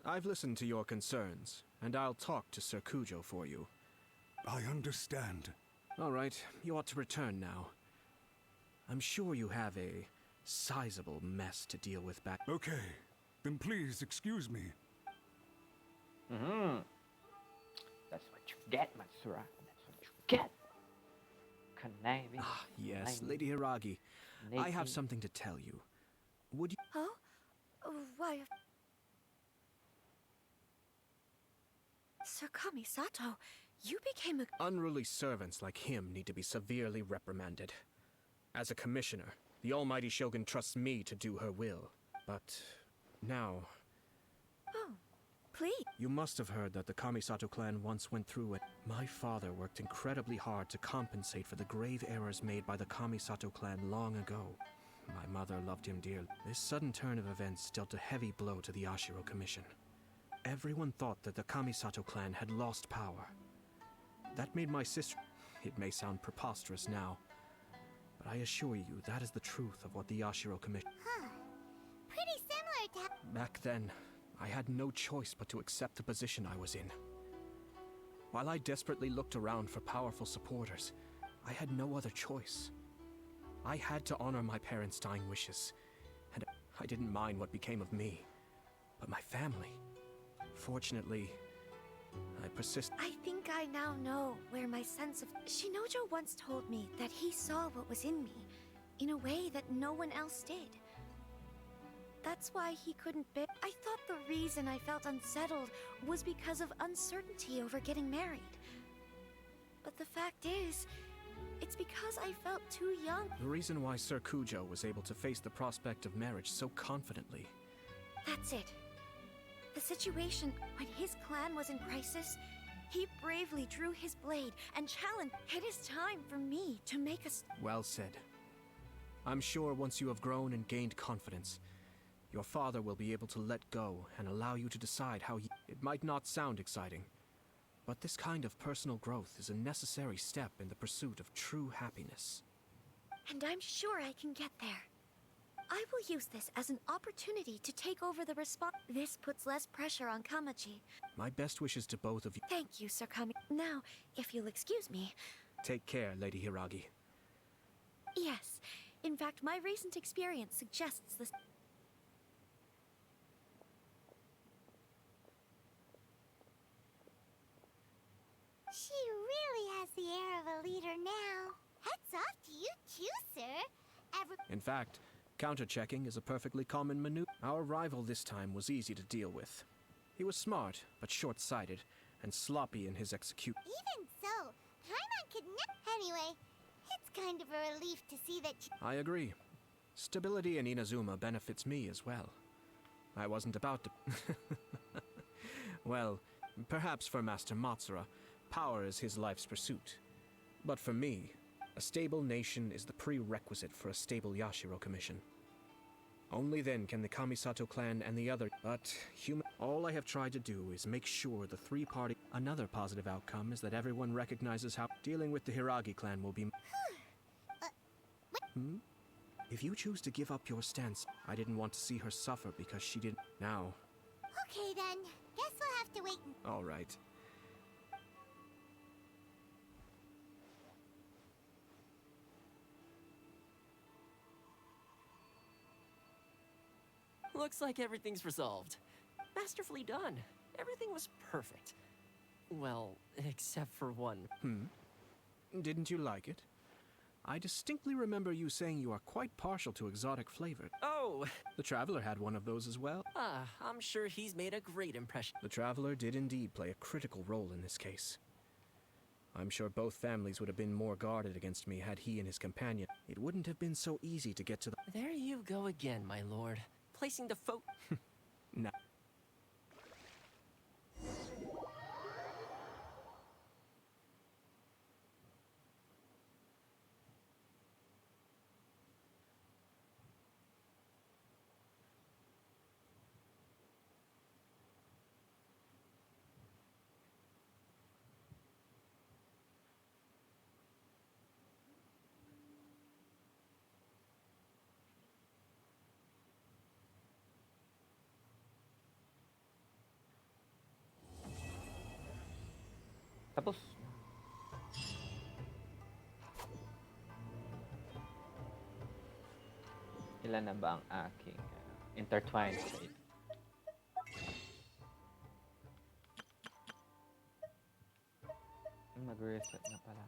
I've listened to your concerns, and I'll talk to Sir Kujo for you. I understand. All right, you ought to return now. I'm sure you have a sizable mess to deal with back... Okay, then please excuse me. That's what you get, Matsura. That's what you get. Conniving. Ah, yes, Lady Hiragi. I have something to tell you. Would you... Huh? Why... Sir Kamisato, you became a... Unruly servants like him need to be severely reprimanded. As a commissioner, the almighty Shogun trusts me to do her will. But now... Oh, Please. You must have heard that the Kamisato clan once went through it. My father worked incredibly hard to compensate for the grave errors made by the Kamisato clan long ago. My mother loved him dearly. This sudden turn of events dealt a heavy blow to the Yashiro Commission. Everyone thought that the Kamisato clan had lost power. That made my sister... It may sound preposterous now, but I assure you that is the truth of what the Yashiro Commission... Huh. Pretty similar to... Back then, I had no choice but to accept the position I was in. While I desperately looked around for powerful supporters, I had no other choice. I had to honor my parents' dying wishes, and I didn't mind what became of me, but my family. Fortunately, I persisted. I think I now know where my sense of... Shinojo once told me that he saw what was in me, in a way that no one else did. That's why he couldn't bear... I thought the reason I felt unsettled was because of uncertainty over getting married. But the fact is, it's because I felt too young. The reason why Sir Kujo was able to face the prospect of marriage so confidently. That's it. The situation when his clan was in crisis, he bravely drew his blade and challenged. It is time for me to make a... Well said. I'm sure once you have grown and gained confidence, your father will be able to let go and allow you to decide how you... It might not sound exciting, but this kind of personal growth is a necessary step in the pursuit of true happiness. And I'm sure I can get there. I will use this as an opportunity to take over the This puts less pressure on Kamaji. My best wishes to both of you. Thank you, Sir Kami. Now, if you'll excuse me... Take care, Lady Hiragi. Yes. In fact, my recent experience suggests this... She really has the air of a leader now. Hats off to you too, sir. In fact, counter-checking is a perfectly common maneuver. Our rival this time was easy to deal with. He was smart, but short-sighted, and sloppy in his execution. Even so, Paimon could Anyway, it's kind of a relief to see that I agree. Stability in Inazuma benefits me as well. I wasn't about to... Well, perhaps for Master Matsura, power is his life's pursuit. But for me, a stable nation is the prerequisite for a stable Yashiro Commission. Only then can the Kamisato clan and the other... But, all I have tried to do is make sure the three-party... Another positive outcome is that everyone recognizes how dealing with the Hiragi clan will be... If you choose to give up your stance, I didn't want to see her suffer because she didn't... Now... Okay then, guess we'll have to wait. All right. Looks like everything's resolved. Masterfully done. Everything was perfect. Well, except for one. Didn't you like it? I distinctly remember you saying you are quite partial to exotic flavor. Oh! The Traveler had one of those as well. I'm sure he's made a great impression. The Traveler did indeed play a critical role in this case. I'm sure both families would have been more guarded against me had he and his companion. It wouldn't have been so easy to get to the... There you go again, my lord. Placing the No. Tapos. Ilan na ba ang aking intertwined fate? Mag-reset na pala.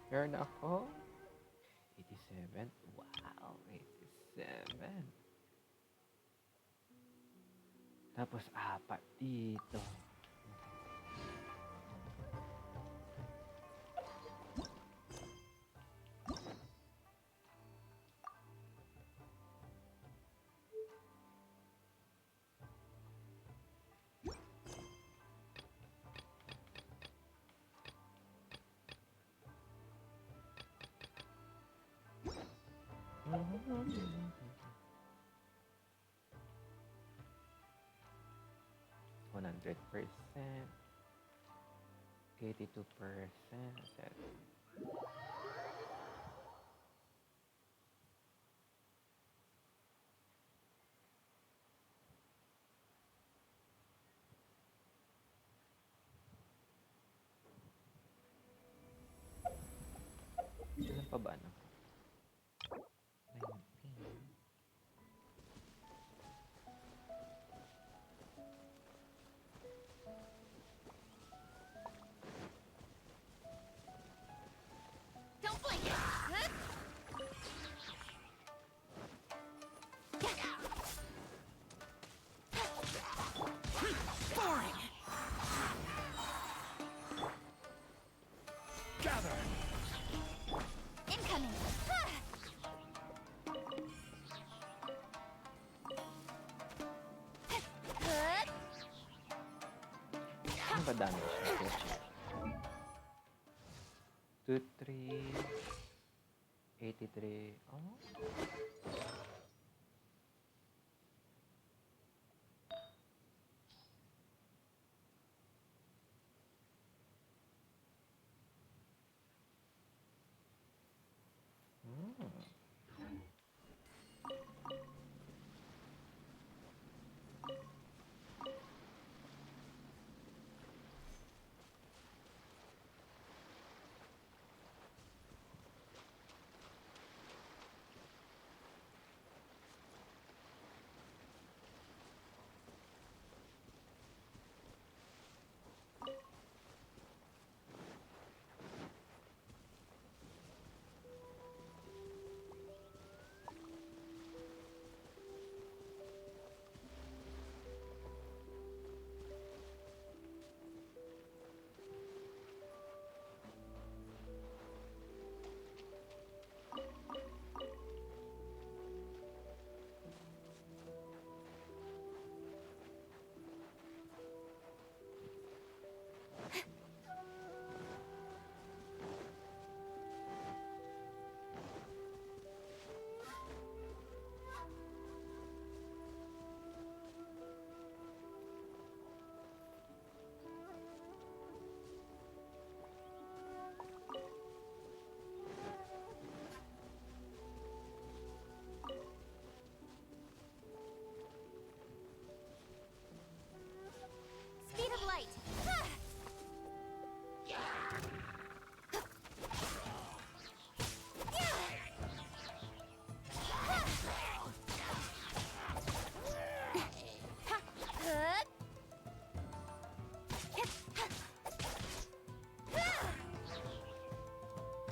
Meron ako 87. Wow, 87. Tapos apat dito. %, 82%. Ilan pa ba no? 19. Don't blink it! Boring! Gather! Incoming! Ano ba damage na? 2, 3, 83. Oh. Speed of light!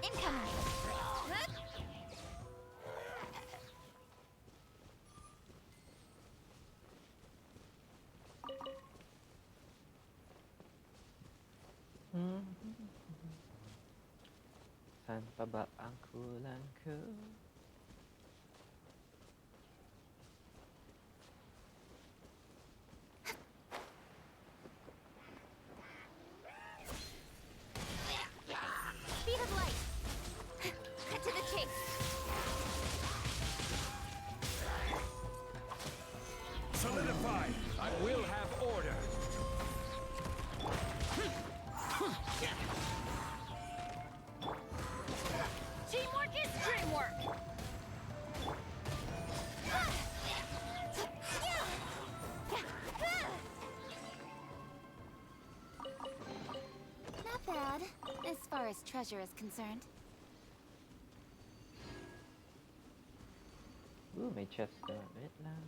Incoming! Saan pa ba ang kulang ko? Speed of light! Cut to the chase! Solidify! I will have order. Teamwork is dreamwork! Not bad, as far as treasure is concerned. Ooh, may chest doon. Wait lang.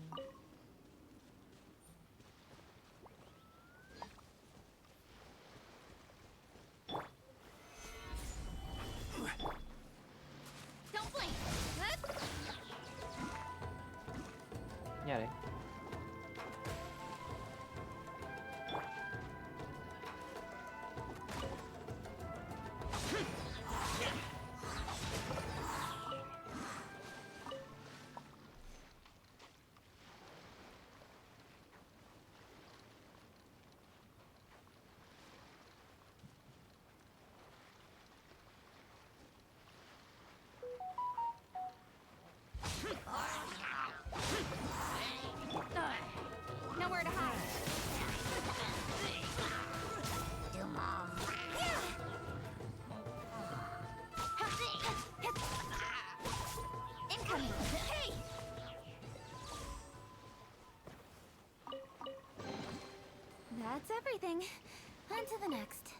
Don't blink! Nangyari? everything. On to the next.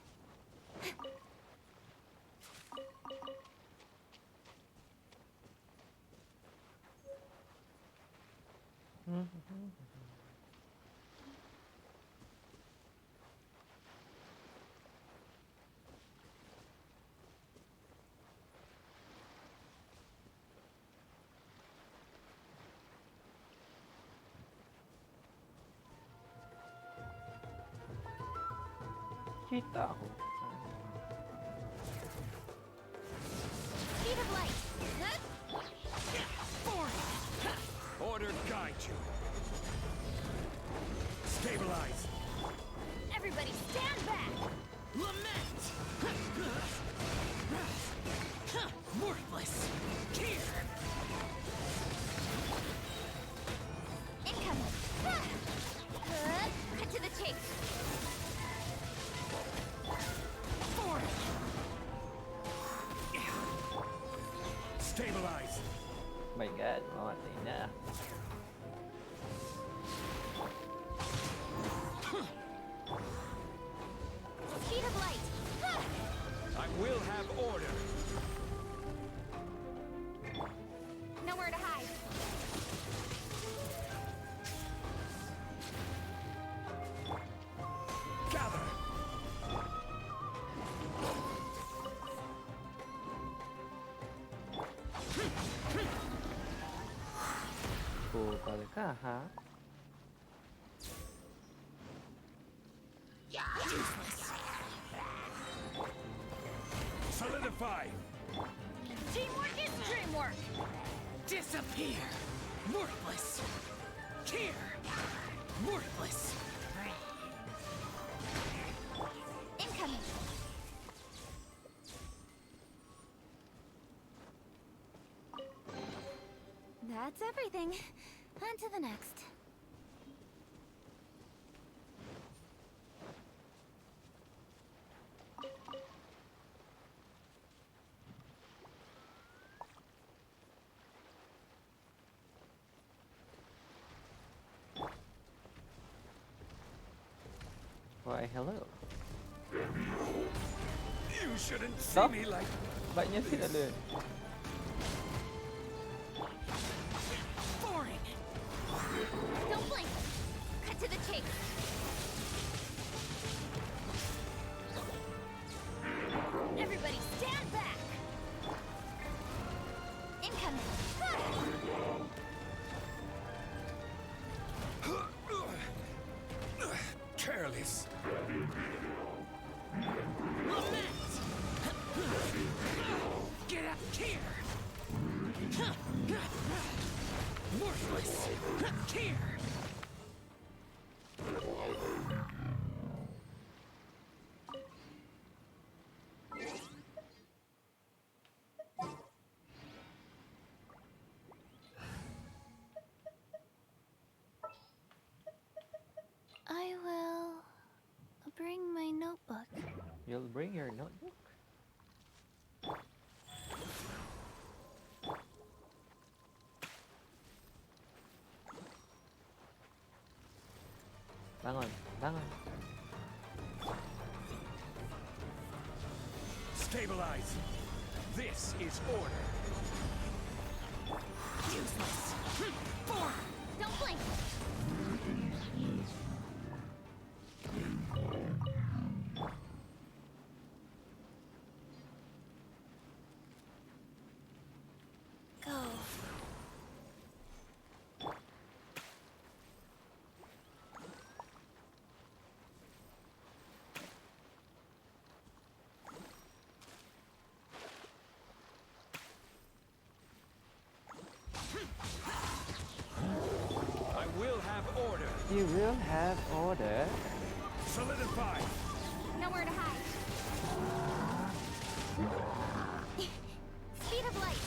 Kita ako. Speed of light. Order guide you. Stabilize. Everybody stand back. Lament! Worthless! Here! Incoming. Cut to the chase. Stabilize. Oh my god, mamatay na. Speed of light. I will have order. Nowhere to hide. Gather. Kupal ka, ha? Solidify. Teamwork is dreamwork. Disappear! Worthless! Here! Worthless! Incoming. That's everything. On to the next. Why, hello. You shouldn't see Stop. me like. Ba't niya sinalun? Boring. Don't blink. Cut to the chase. Everybody stand back. Incoming. Careless. Lament! Get up here! Worthless! Here! I will bring my notebook. You'll bring your notebook? Bangon, bangon. Stabilize. This is order. Useless. Don't blink. Go. I will have order. You will have order. Solidify. Nowhere to hide. Speed of light.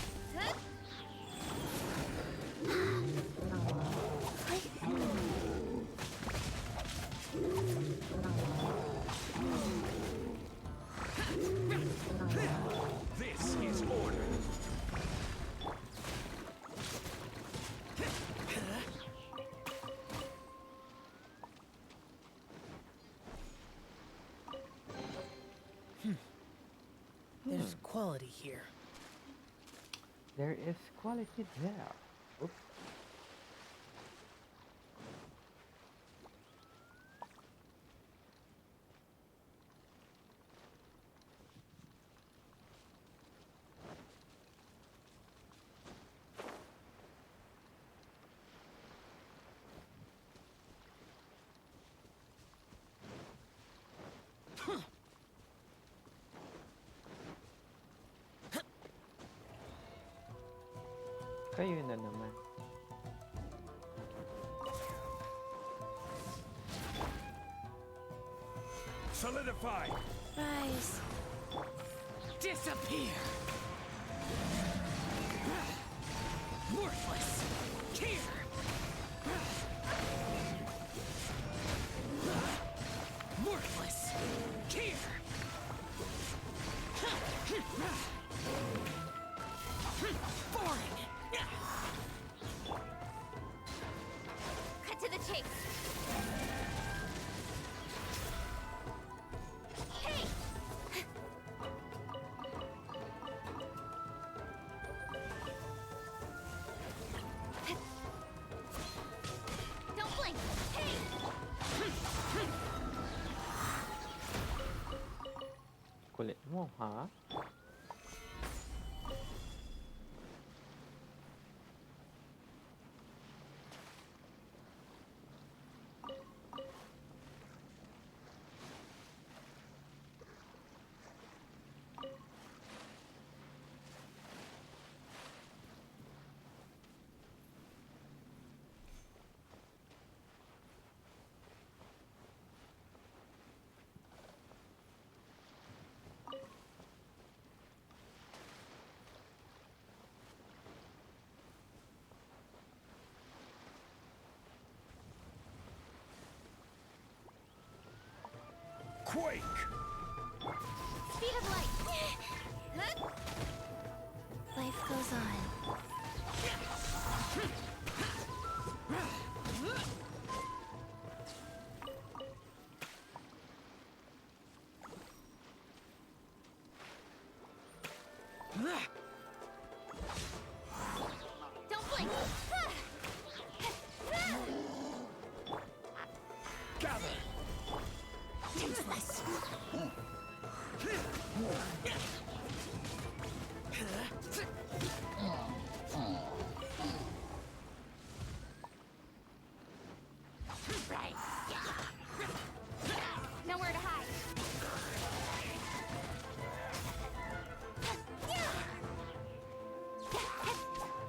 This is order. quality here. There is quality there. Oops. Kayo na naman. Solidify! Rise. Disappear! Worthless! Here! Worthless! Here! Boring! Cut to the chase. Hey! Don't blink. Hey! Kulit mo, ha? Quake! Speed of light. Life goes on. Don't blink. Gather! Useless. Right. Nowhere to hide.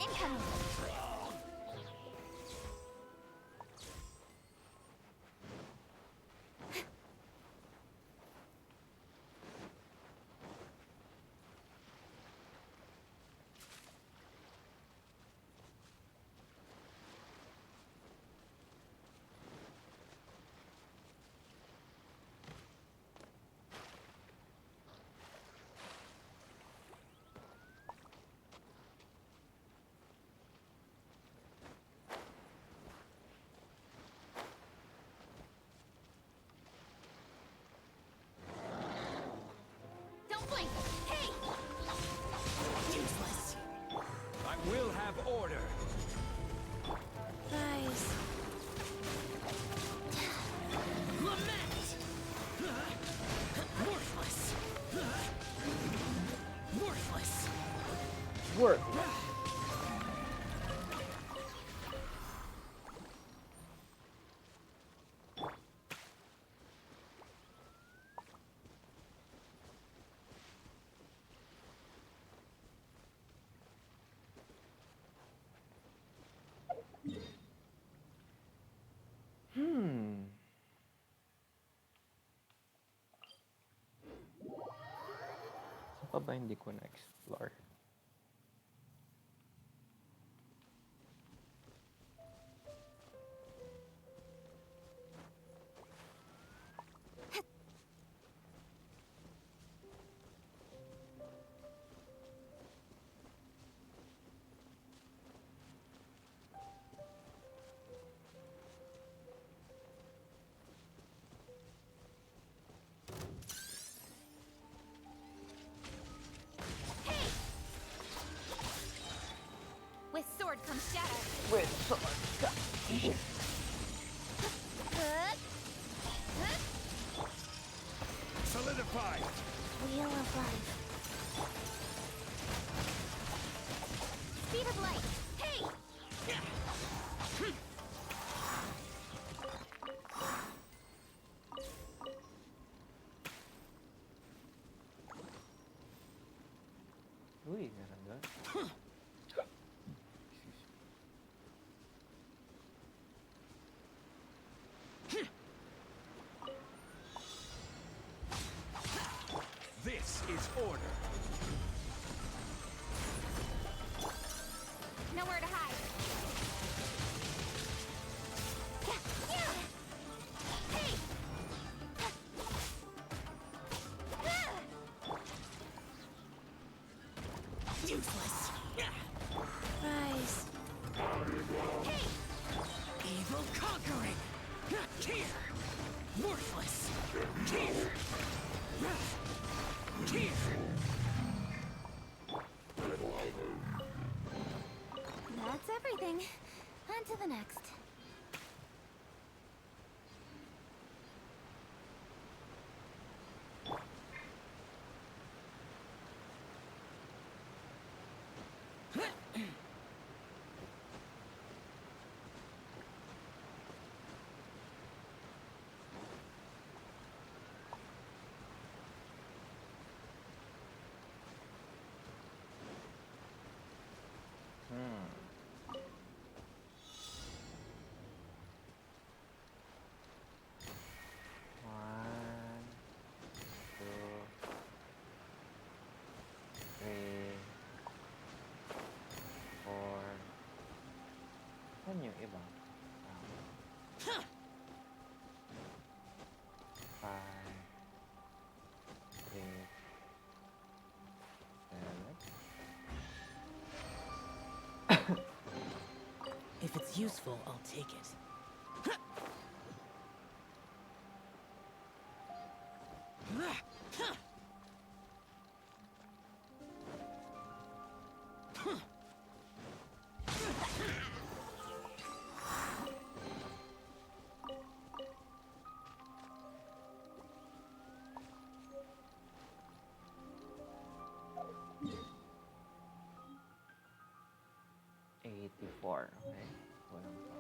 Incoming. Don't blink. Hey! Useless. I will have order! Rise. Lament! Worthless! Worthless! Worthless. Saan pa ba hindi ko na-explore? light. Hey! Wih, ganda. This is order. Nowhere to hide. Hey! Useless. Rise. Hey! Evil conquering. Here. Worthless. Here. Here. That's everything. On to the next. One, two, three, four. Saan yung iba? Five, six, seven. If it's useful, I'll take it. Okay. Walang pa.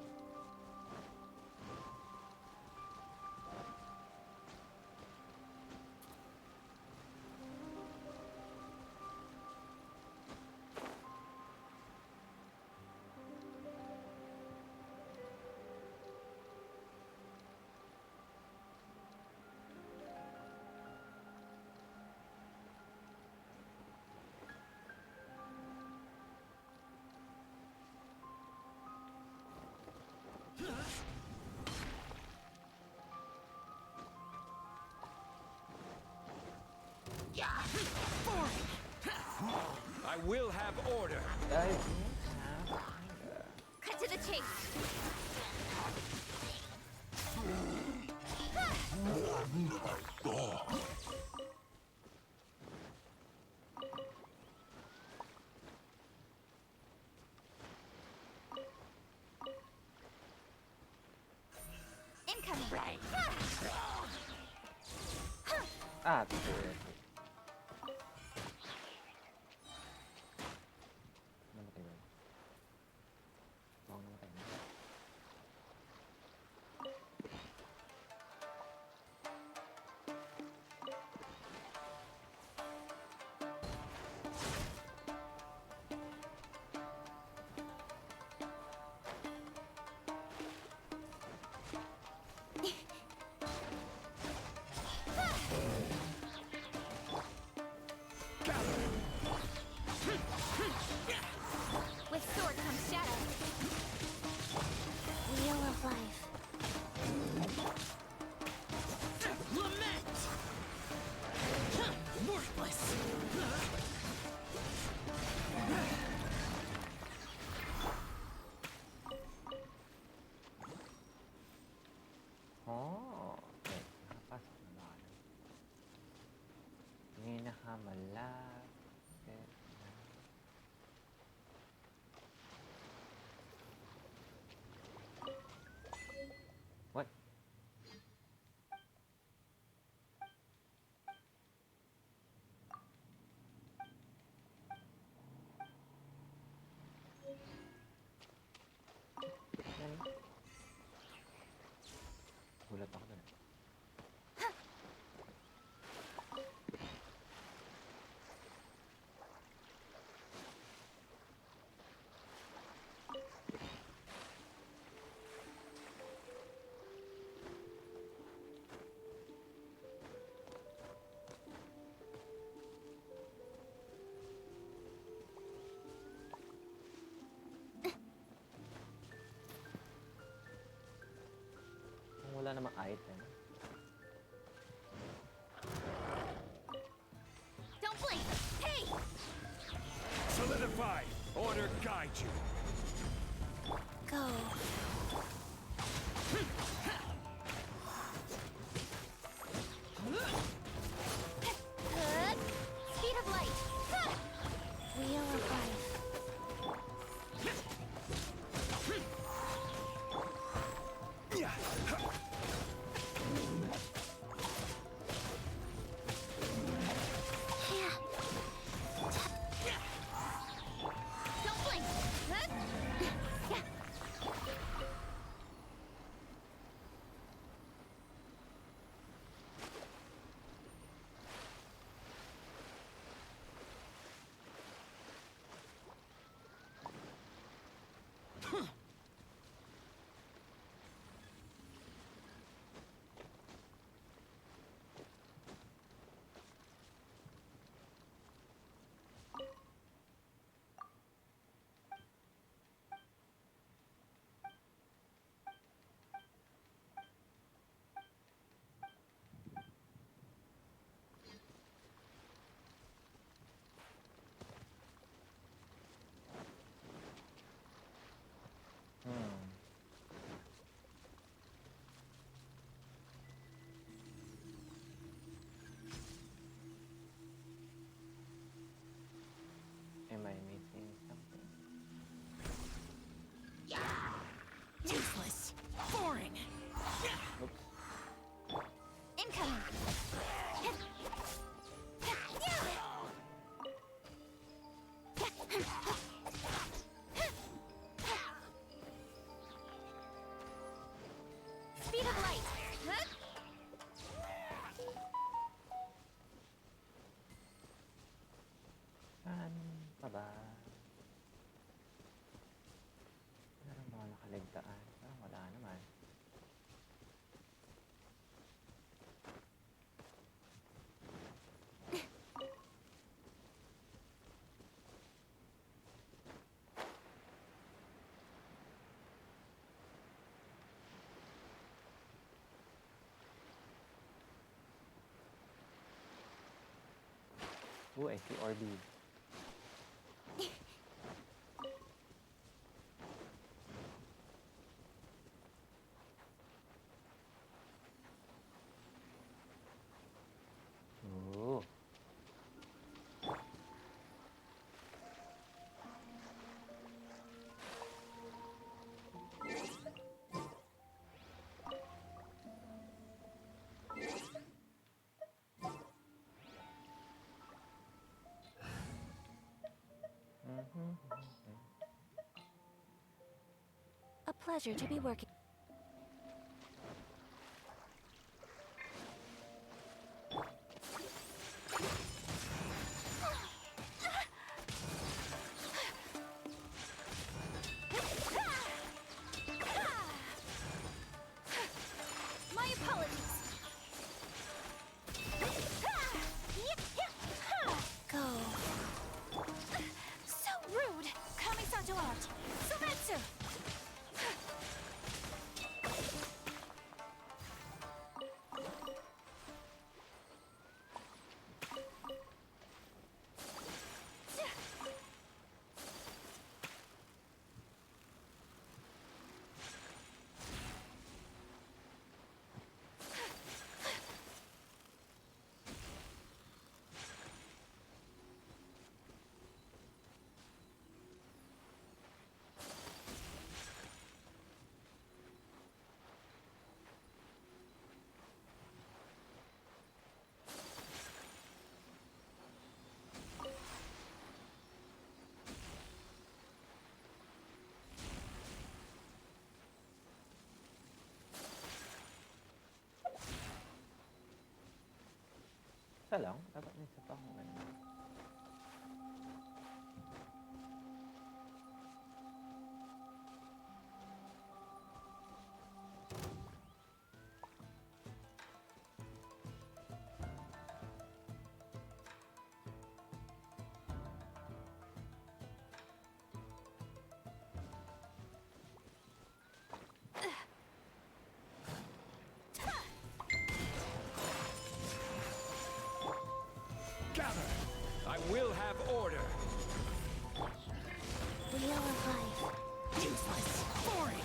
I will have order. Cut to the chase. Incoming. Right. Ah, betul. Namatay ba? Oo, namatay na. namang item. Don't blink! Hey! Solidify! Order guide you! Go. Speed of light! Wheel of life. Don't blink! Am I missing something? Useless! Foreign! Oops. Incoming! Speed of light! Saan pa ba? Meron ba nakaligtaan? Parang wala naman. Oh, I see Orby. Oh. A pleasure to be working. My apologies! Go. So rude! Kamisato out! Sumetsu! Isa lang? Dapat may isa pa akong ano. real life. Useless. Boring.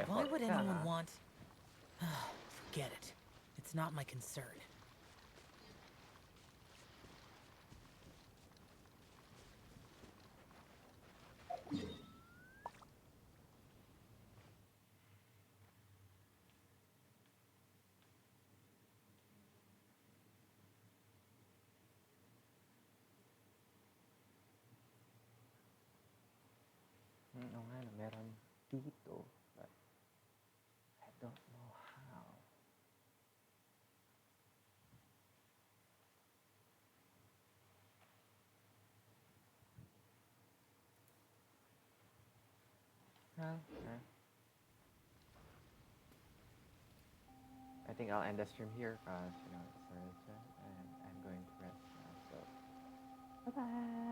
Why would anyone want... Forget it. It's not my concern. Oo nga, no, meron dito, but I don't know how. Well, I think I'll end the stream here because, you know, it's already 10 and I'm going to rest now, so bye-bye!